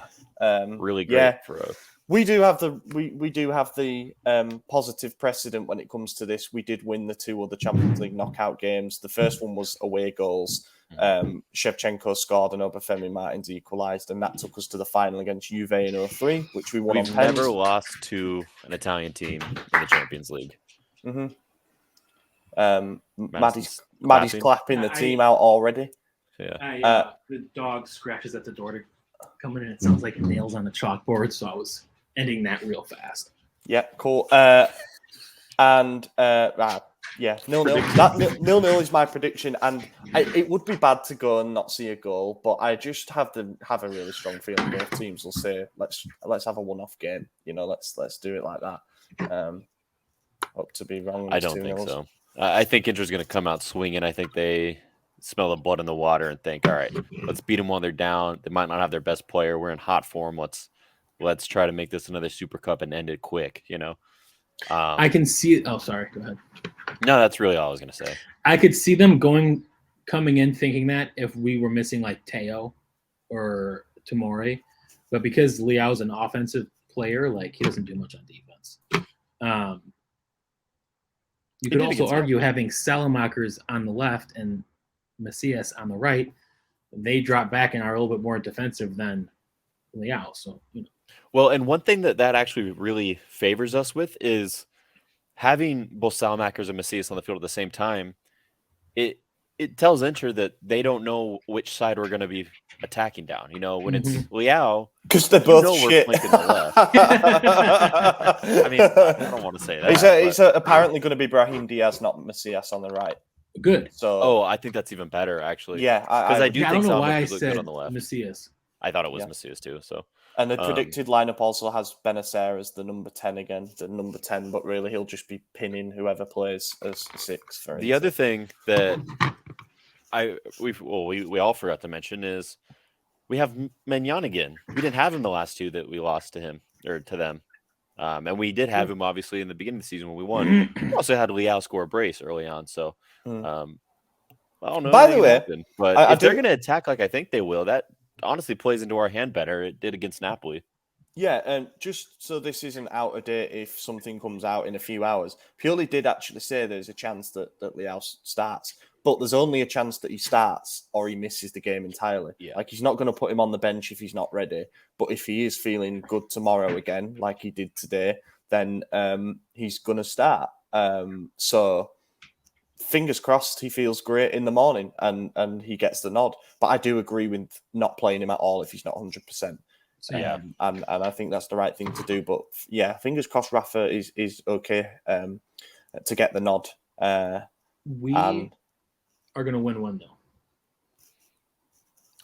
Really great for us. We do have the positive precedent when it comes to this. We did win the 2 other Champions League knockout games. The first one was away goals. Shevchenko scored and Obafemi Martins equalised, and that took us to the final against Juve in 2003, which we won on pens. We've never lost to an Italian team in the Champions League. Maddie's clapping the team out already. Yeah. The dog scratches at the door to come in, and it sounds like nails on the chalkboard, so I was ending that real fast. Yeah, cool. 0-0. That 0-0 is my prediction, and it would be bad to go and not see a goal, but I just have a really strong feeling both teams will say, let's have a one-off game. Let's do it like that. Hope to be wrong. I don't think so. I think Inter's going to come out swinging. I think they smell the blood in the water and think, all right, let's beat them while they're down. They might not have their best player. We're in hot form. Let's try to make this another Super Cup and end it quick. I can see it. Oh, sorry. Go ahead. No, that's really all I was going to say. I could see them coming in thinking that if we were missing Theo or Tomori, but because Leao's an offensive player, he doesn't do much on defense. You He could did also against argue Napoli. having Salamakers on the left and Macias on the right, they drop back and are a little bit more defensive than Leao. So, Well, and one thing that actually really favors us with is having both Salamakers and Macias on the field at the same time. It tells Inter that they don't know which side we're going to be attacking down. When it's Leao, Because they're both we're shit. flanking the left. I mean, I don't want to say that. He's apparently going to be Brahim Diaz, not Macias on the right. good. So, I think that's even better, actually. yeah, Because I do I think don't know why I Salamakers look good said on the left. Macias. I thought it was Yeah. Macias too. So, and the predicted lineup also has Benacer as the number 10 again, the number 10, but really he'll just be pinning whoever plays as 6 for the other thing that we all forgot to mention is we have Maignan again. We didn't have him the last 2 that we lost to him or to them. And we did have him obviously in the beginning of the season when we won. We also had Leao score a brace early on. So, I don't know. By the way, but if they're going to attack like I think they will, that honestly plays into our hand better. It did against Napoli. Yeah, and just so this isn't out of date if something comes out in a few hours, Pioli did actually say there's a chance that Leao starts, but there's only a chance that he starts or he misses the game entirely. Yeah. Like, he's not going to put him on the bench if he's not ready, but if he is feeling good tomorrow again, like he did today, then he's going to start. So fingers crossed he feels great in the morning and he gets the nod. But I do agree with not playing him at all if he's not 100%. Yeah. And I think that's the right thing to do. But yeah, fingers crossed Rafa is okay to get the nod. We are going to win one, though.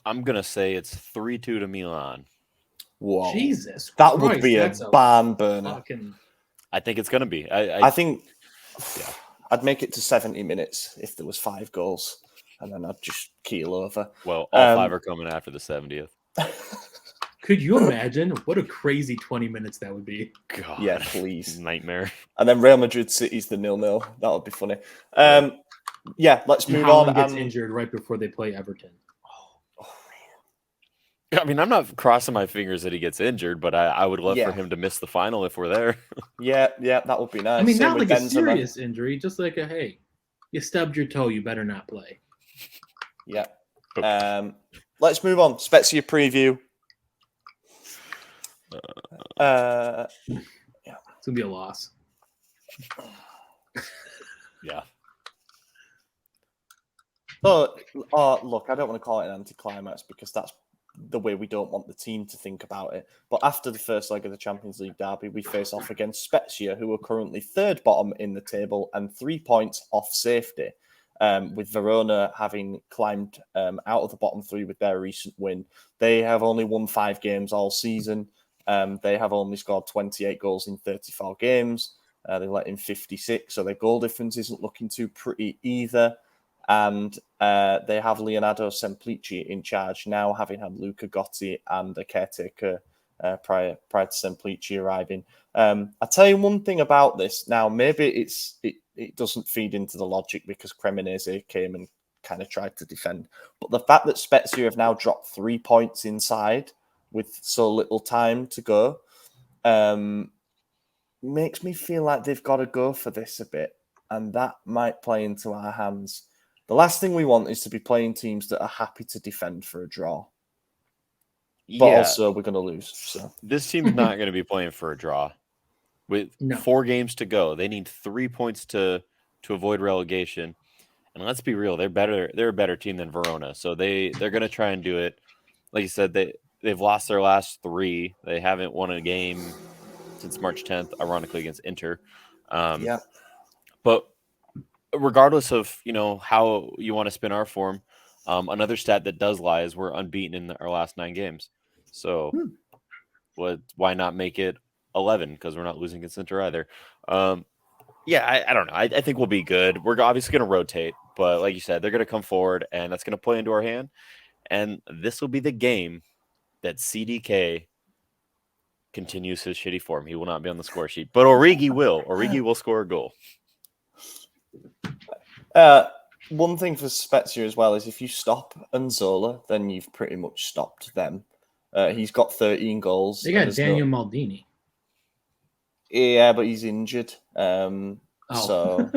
I'm going to say it's 3-2 to Milan. Whoa. Jesus That Christ, would be a barn burner. I think it's going to be. I think I'd make it to 70 minutes if there was 5 goals. And then I'd just keel over. Well, all 5 are coming after the 70th. Could you imagine what a crazy 20 minutes that would be? God. Yeah, please. Nightmare. And then Real Madrid City's the 0-0. That would be funny. Yeah, let's move Haaland on. Gets injured right before they play Everton. I mean, I'm not crossing my fingers that he gets injured, but I would love for him to miss the final if we're there. Yeah, that would be nice. I mean, Same not with like a Benzema. serious injury, just like hey, you stubbed your toe, you better not play. Yeah. Let's move on. Spezia preview. It's gonna be a loss. Yeah. Oh, look, I don't want to call it an anticlimax because that's the way we don't want the team to think about it. But after the first leg of the Champions League derby, we face off against Spezia, who are currently 3rd bottom in the table and 3 points off safety. With Verona having climbed out of the bottom 3 with their recent win. They have only won 5 games all season. They have only scored 28 goals in 34 games. They let in 56, so their goal difference isn't looking too pretty either. And they have Leonardo Semplici in charge now, having had Luca Gotti and a caretaker prior to Semplici arriving. I'll tell you one thing about this. Now, maybe it doesn't feed into the logic because Cremonese came and kind of tried to defend. But the fact that Spezia have now dropped 3 points inside with so little time to go makes me feel like they've got to go for this a bit. And that might play into our hands. The last thing we want is to be playing teams that are happy to defend for a draw. But also, we're going to lose. So this team's not going to be playing for a draw. With 4 games to go, they need 3 points to avoid relegation. And let's be real, they're better. They're a better team than Verona, so they're going to try and do it. Like you said, they've lost their last 3. They haven't won a game since March 10th, ironically against Inter. But regardless of how you want to spin our form, another stat that does lie is we're unbeaten in our last 9 games. So, why not make it 11? Because we're not losing against Inter either. I don't know. I think we'll be good. We're obviously going to rotate, but like you said, they're going to come forward, and that's going to play into our hand. And this will be the game that CDK continues his shitty form. He will not be on the score sheet, but Origi will. Origi will score a goal. One thing for Spezia as well is if you stop Nzola, then you've pretty much stopped them. He's got 13 goals. They got Daniel Maldini. Yeah, but he's injured. So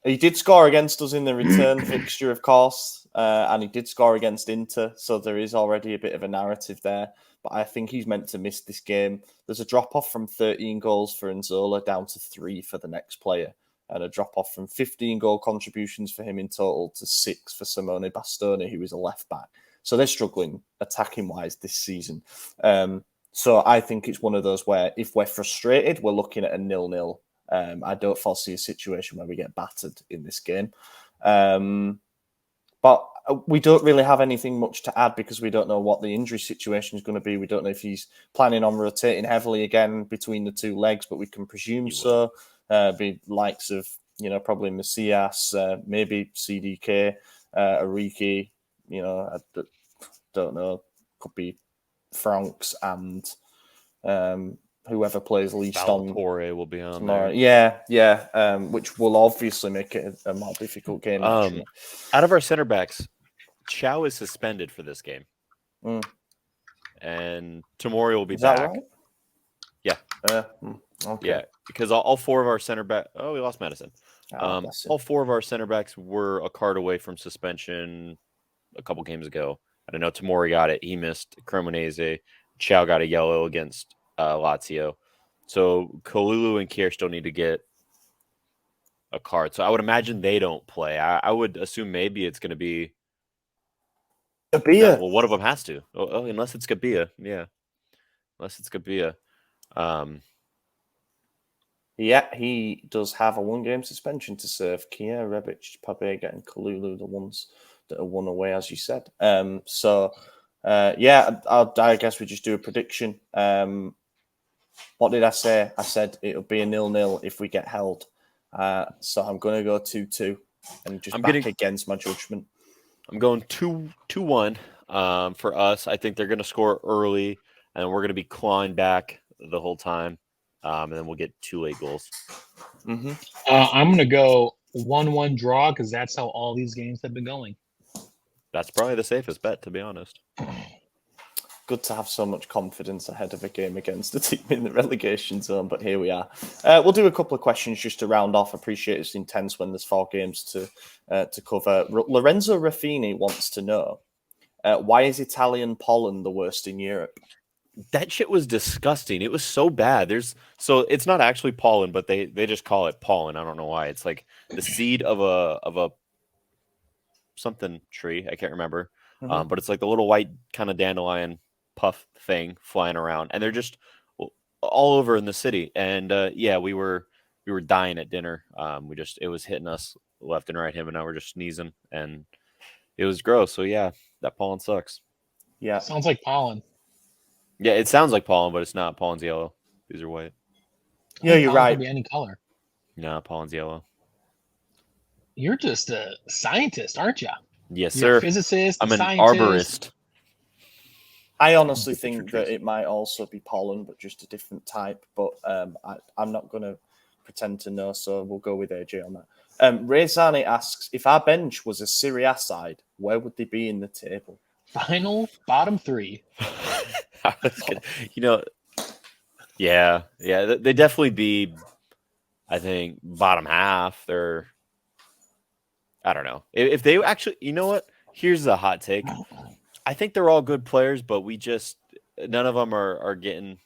he did score against us in the return fixture, of course, and he did score against Inter. So there is already a bit of a narrative there. But I think he's meant to miss this game. There's a drop-off from 13 goals for Nzola down to 3 for the next player, and a drop-off from 15 goal contributions for him in total to 6 for Simone Bastoni, who is a left-back. So they're struggling attacking-wise this season. So I think it's one of those where if we're frustrated, we're looking at a 0-0. I don't foresee a situation where we get battered in this game. But we don't really have anything much to add because we don't know what the injury situation is going to be. We don't know if he's planning on rotating heavily again between the two legs, but we can presume so. Be likes of, probably Macias, maybe CDK, Origi, I don't know. Could be Franks and whoever plays least on. Valpore will be on tomorrow. there. Yeah. Which will obviously make it a more difficult game. Actually. Out of our center backs, Chow is suspended for this game. And Tomori will be Is back. that right? Yeah. Okay. Yeah, because all 4 of our center backs... Oh, we lost Madison. All 4 of our center backs were a card away from suspension a couple games ago. I know Tomori got it. He missed Cremonese. Chow got a yellow against Lazio. So Kalulu and Kier still need to get a card. So I would imagine they don't play. I would assume maybe it's going to be Gabia. Well, one of them has to. Unless it's Gabia. Yeah. Unless it's Gabia. Yeah, he does have a 1-game suspension to serve. Kier, Rebic, Pabega, and Kalulu, the ones that are one away, as you said. I guess we just do a prediction. What did I say? I said it'll be a 0-0 if we get held. So I'm going to go 2-2 and just against my judgment. I'm going 2-1 for us. I think they're going to score early, and we're going to be clawing back the whole time. And then we'll get 2 late goals. Mm-hmm. I'm going to go 1-1 draw because that's how all these games have been going. That's probably the safest bet, to be honest. Good to have so much confidence ahead of a game against a team in the relegation zone, but here we are. We'll do a couple of questions just to round off. Appreciate it's intense when there's 4 games to cover. Lorenzo Raffini wants to know, why is Italian pollen the worst in Europe? That shit was disgusting. It was so bad. So it's not actually pollen, but they just call it pollen. I don't know why. It's like the seed of a something tree. I can't remember. Mm-hmm. But it's like the little white kind of dandelion puff thing flying around, and they're just all over in the city. And we were dying at dinner. It was hitting us left and right. Him and I were just sneezing, and it was gross. So yeah, that pollen sucks. Yeah, sounds like pollen. Yeah, it sounds like pollen, but it's not. Pollen's yellow. These are white. Yeah, you're right. Can be any color. No, pollen's yellow. You're just a scientist, aren't you? Yes, You're sir. a physicist. I'm an scientist. arborist. I honestly think that it might also be pollen, but just a different type. But I'm not going to pretend to know, so we'll go with AJ on that. Rezani asks, if our bench was a Serie A side, where would they be in the table? Final bottom 3. Yeah, they definitely be. I think bottom half. They're. I don't know if they actually. You know what? Here's a hot take. I think they're all good players, but none of them are getting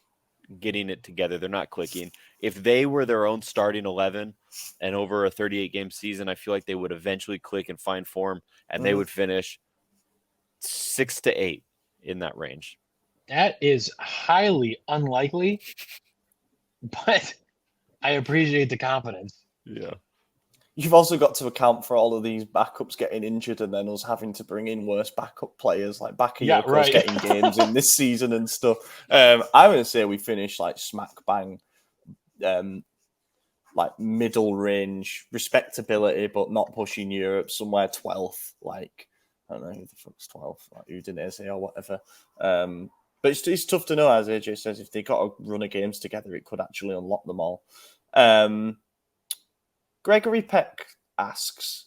it together. They're not clicking. If they were their own starting 11 and over a 38-game season, I feel like they would eventually click and find form, and they would finish 6 to 8 in that range. That is highly unlikely, but I appreciate the confidence. Yeah. You've also got to account for all of these backups getting injured and then us having to bring in worse backup players like Bakayoko's getting games in this season and stuff. I'm going to say we finish like smack bang, like middle range respectability, but not pushing Europe, somewhere 12th. Like, I don't know who the fuck's 12th, like Udinese or whatever. But it's tough to know, as AJ says, if they got a run of games together, it could actually unlock them all. Gregory Peck asks,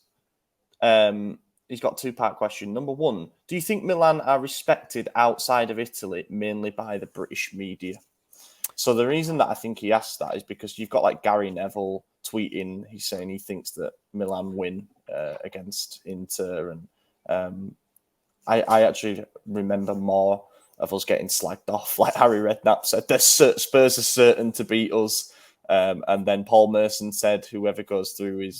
he's got a 2-part question. Number 1, do you think Milan are respected outside of Italy, mainly by the British media? So the reason that I think he asked that is because you've got like Gary Neville tweeting, he's saying he thinks that Milan win against Inter, and I actually remember more of us getting slagged off. Like Harry Redknapp said, Spurs are certain to beat us, and then Paul Merson said whoever goes through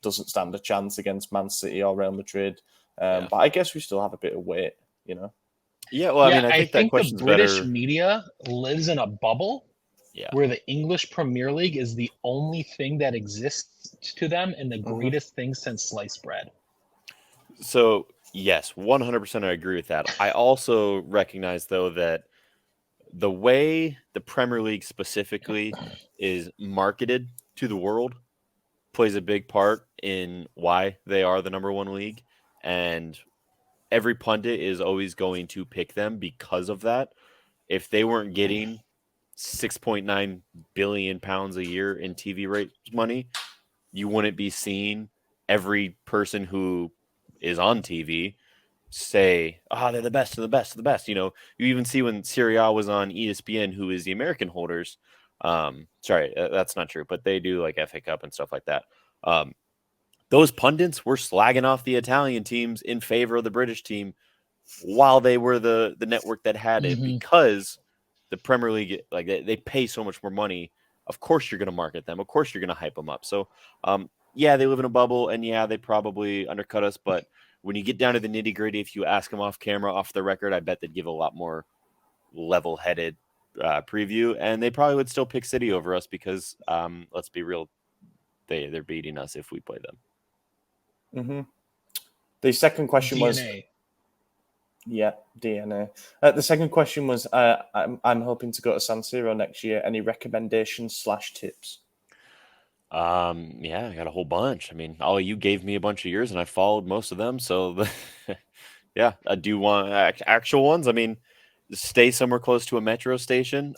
doesn't stand a chance against Man City or Real Madrid. But I guess we still have a bit of weight, you know. Yeah, well, I mean, I think that the question's British better. media lives in a bubble where the English Premier League is the only thing that exists to them and the greatest thing since sliced bread. So, yes, 100% I agree with that. I also recognize, though, that the way the Premier League specifically is marketed to the world plays a big part in why they are the number one league. And every pundit is always going to pick them because of that. If they weren't getting 6.9 billion pounds a year in TV rate money, you wouldn't be seeing every person who is on TV say, they're the best of the best of the best. You know, you even see when Serie A was on ESPN, who is the American holders. Sorry, that's not true, but they do like FA Cup and stuff like that. Those pundits were slagging off the Italian teams in favor of the British team while they were the network that had it, because the Premier League, like they pay so much more money. Of course you're going to market them. Of course you're going to hype them up. So, yeah, they live in a bubble, and yeah, they probably undercut us. But when you get down to the nitty gritty, if you ask them off camera, off the record, I bet they'd give a lot more level-headed preview, and they probably would still pick City over us because, let's be real, they're beating us if we play them. The second question was DNA. Yeah, DNA. The second question was, I'm hoping to go to San Siro next year. Any recommendations / tips? Yeah, I got a whole bunch. I mean, Ollie, you gave me a bunch of yours, and I followed most of them. So, yeah, I do want actual ones. I mean, stay somewhere close to a metro station.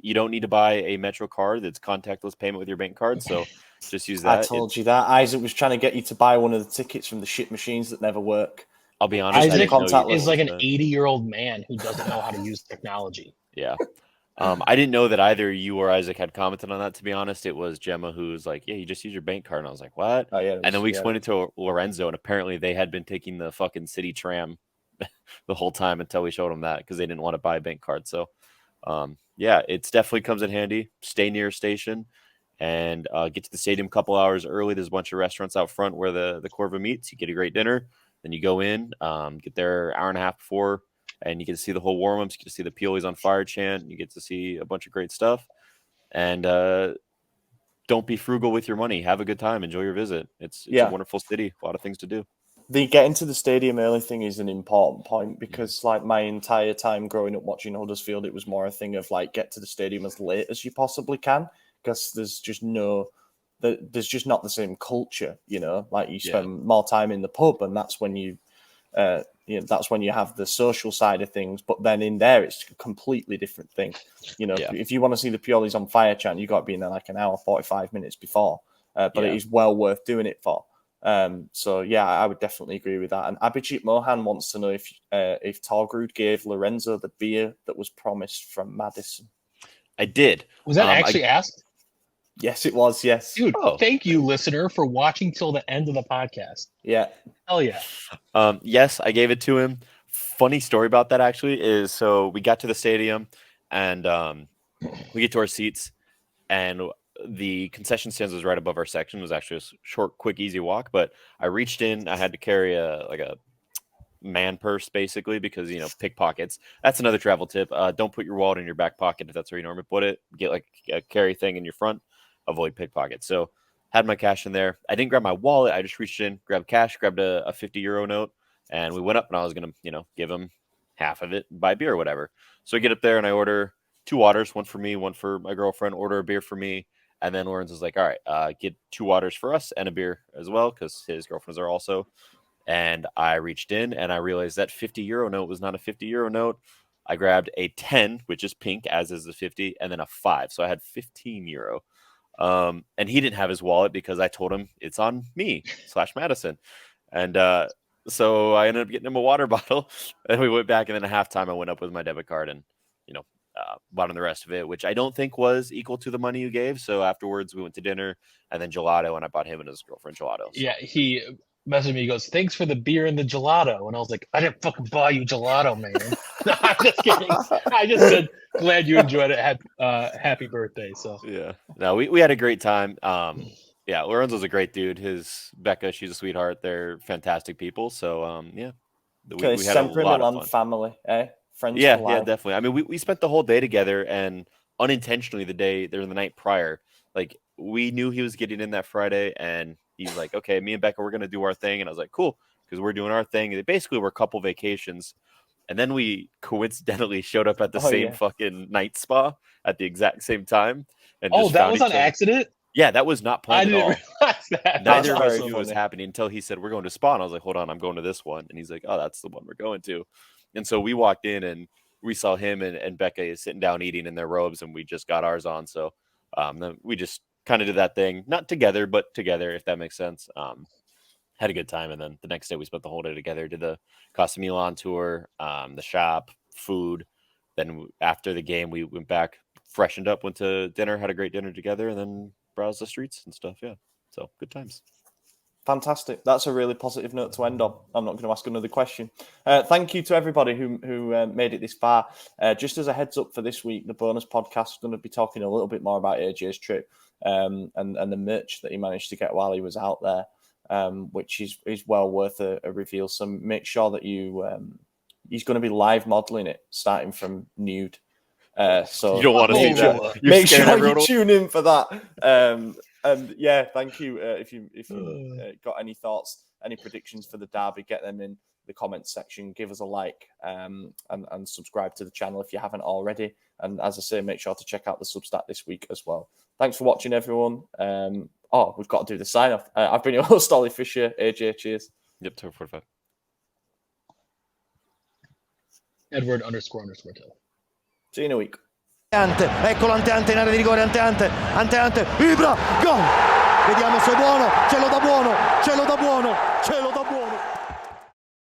You don't need to buy a metro card that's contactless payment with your bank card. So, just use that. I told you that. Isaac was trying to get you to buy one of the tickets from the shit machines that never work. I'll be honest. Isaac is like an that. 80-year-old man who doesn't know how to use technology. Yeah. I didn't know that either you or Isaac had commented on that, to be honest. It was Gemma who's like, yeah, you just use your bank card. And I was like, what? Oh, yeah, and then we explained it to Lorenzo, and apparently they had been taking the fucking city tram the whole time until we showed them that because they didn't want to buy a bank card. So, yeah, it definitely comes in handy. Stay near a station and get to the stadium a couple hours early. There's a bunch of restaurants out front where the Corva meets. You get a great dinner. Then you go in, get there an hour and a half before, and you get to see the whole warm-ups. You get to see the Pioli's on fire chant. You get to see a bunch of great stuff. And don't be frugal with your money. Have a good time. Enjoy your visit. It's a wonderful city. A lot of things to do. The getting to the stadium early thing is an important point because, like, my entire time growing up watching Huddersfield, it was more a thing of, like, get to the stadium as late as you possibly can because there's just not the same culture, you know. Like you spend more time in the pub, and that's when that's when you have the social side of things. But then in there, it's a completely different thing. You know, if you want to see the Pioli's on fire chant, you got to be in there like an hour, 45 minutes before. But it is well worth doing it for. So yeah, I would definitely agree with that. And Abhijit Mohan wants to know if Torgrude gave Lorenzo the beer that was promised from Madison. I did. Was that actually asked? Yes, it was. Yes, dude. Thank you, listener, for watching till the end of the podcast. Yeah, hell yeah. Yes, I gave it to him. Funny story about that actually is so we got to the stadium and we get to our seats and the concession stands was right above our section. It was actually a short, quick, easy walk. But I reached in. I had to carry a man purse basically because pickpockets. That's another travel tip. Don't put your wallet in your back pocket if that's where you normally put it. Get like a carry thing in your front. Avoid pickpockets. So had my cash in there. I didn't grab my wallet. I just reached in, grabbed cash, grabbed a 50 euro note, and we went up and I was gonna give him half of it, buy beer or whatever. So I get up there and I order 2 waters, one for me, one for my girlfriend. Order a beer for me. And then Lawrence was like, all right, get 2 waters for us and a beer as well, because his girlfriends are also. And I reached in and I realized that 50 euro note was not a 50 euro note. I grabbed a 10, which is pink, as is the 50, and then a 5. So I had 15 euro. And he didn't have his wallet because I told him it's on me / Madison. And so I ended up getting him a water bottle. And we went back, and then at halftime I went up with my debit card and, bought him the rest of it, which I don't think was equal to the money you gave. So afterwards we went to dinner and then gelato, and I bought him and his girlfriend gelato. So. Yeah, he messaged me. He goes, "Thanks for the beer and the gelato." And I was like, "I didn't fucking buy you gelato, man." No, I'm just kidding. I just said, "Glad you enjoyed it. Happy birthday." So yeah, no, we had a great time. Yeah, Lorenzo's a great dude. His Becca, she's a sweetheart. They're fantastic people. So yeah, we had a lot of fun. Family, eh? Friends. Yeah, definitely. I mean, we spent the whole day together, and unintentionally the night prior, like we knew he was getting in that Friday, and he's like, "Okay, me and Becca, we're gonna do our thing," and I was like, "Cool," because we're doing our thing. They basically were a couple vacations, and then we coincidentally showed up at the same fucking night spa at the exact same time. And that was on accident. Yeah, that was not planned at all. Realize that. Neither of us knew what was happening until he said, "We're going to spa." And I was like, "Hold on, I'm going to this one." And he's like, "Oh, that's the one we're going to." And so we walked in and we saw him and Becca sitting down eating in their robes, and we just got ours on. So then we just kind of did that thing, not together, but together, if that makes sense. Had a good time. And then the next day we spent the whole day together, did the Milan tour, the shop, food. Then after the game, we went back, freshened up, went to dinner, had a great dinner together, and then browsed the streets and stuff. Yeah. So good times. Fantastic. That's a really positive note to end on. I'm not going to ask another question. Thank you to everybody who made it this far. Just as a heads up for this week, the bonus podcast is going to be talking a little bit more about AJ's trip and the merch that he managed to get while he was out there, which is well worth a reveal. So make sure that he's going to be live modeling it, starting from nude. So you don't want to see that. Make sure you tune in for that. And yeah, thank you. If you got any thoughts, any predictions for the derby, get them in the comments section. Give us a like and subscribe to the channel if you haven't already. And as I say, make sure to check out the Substack this week as well. Thanks for watching, everyone. We've got to do the sign off. I've been your host, Ollie Fisher. AJ, cheers. Yep, 245. Edward__Taylor. See you in a week. Eccolo Ante in area di rigore, Ante, Ibra, gol! Vediamo se è buono, ce lo dà buono, ce lo dà buono, ce lo dà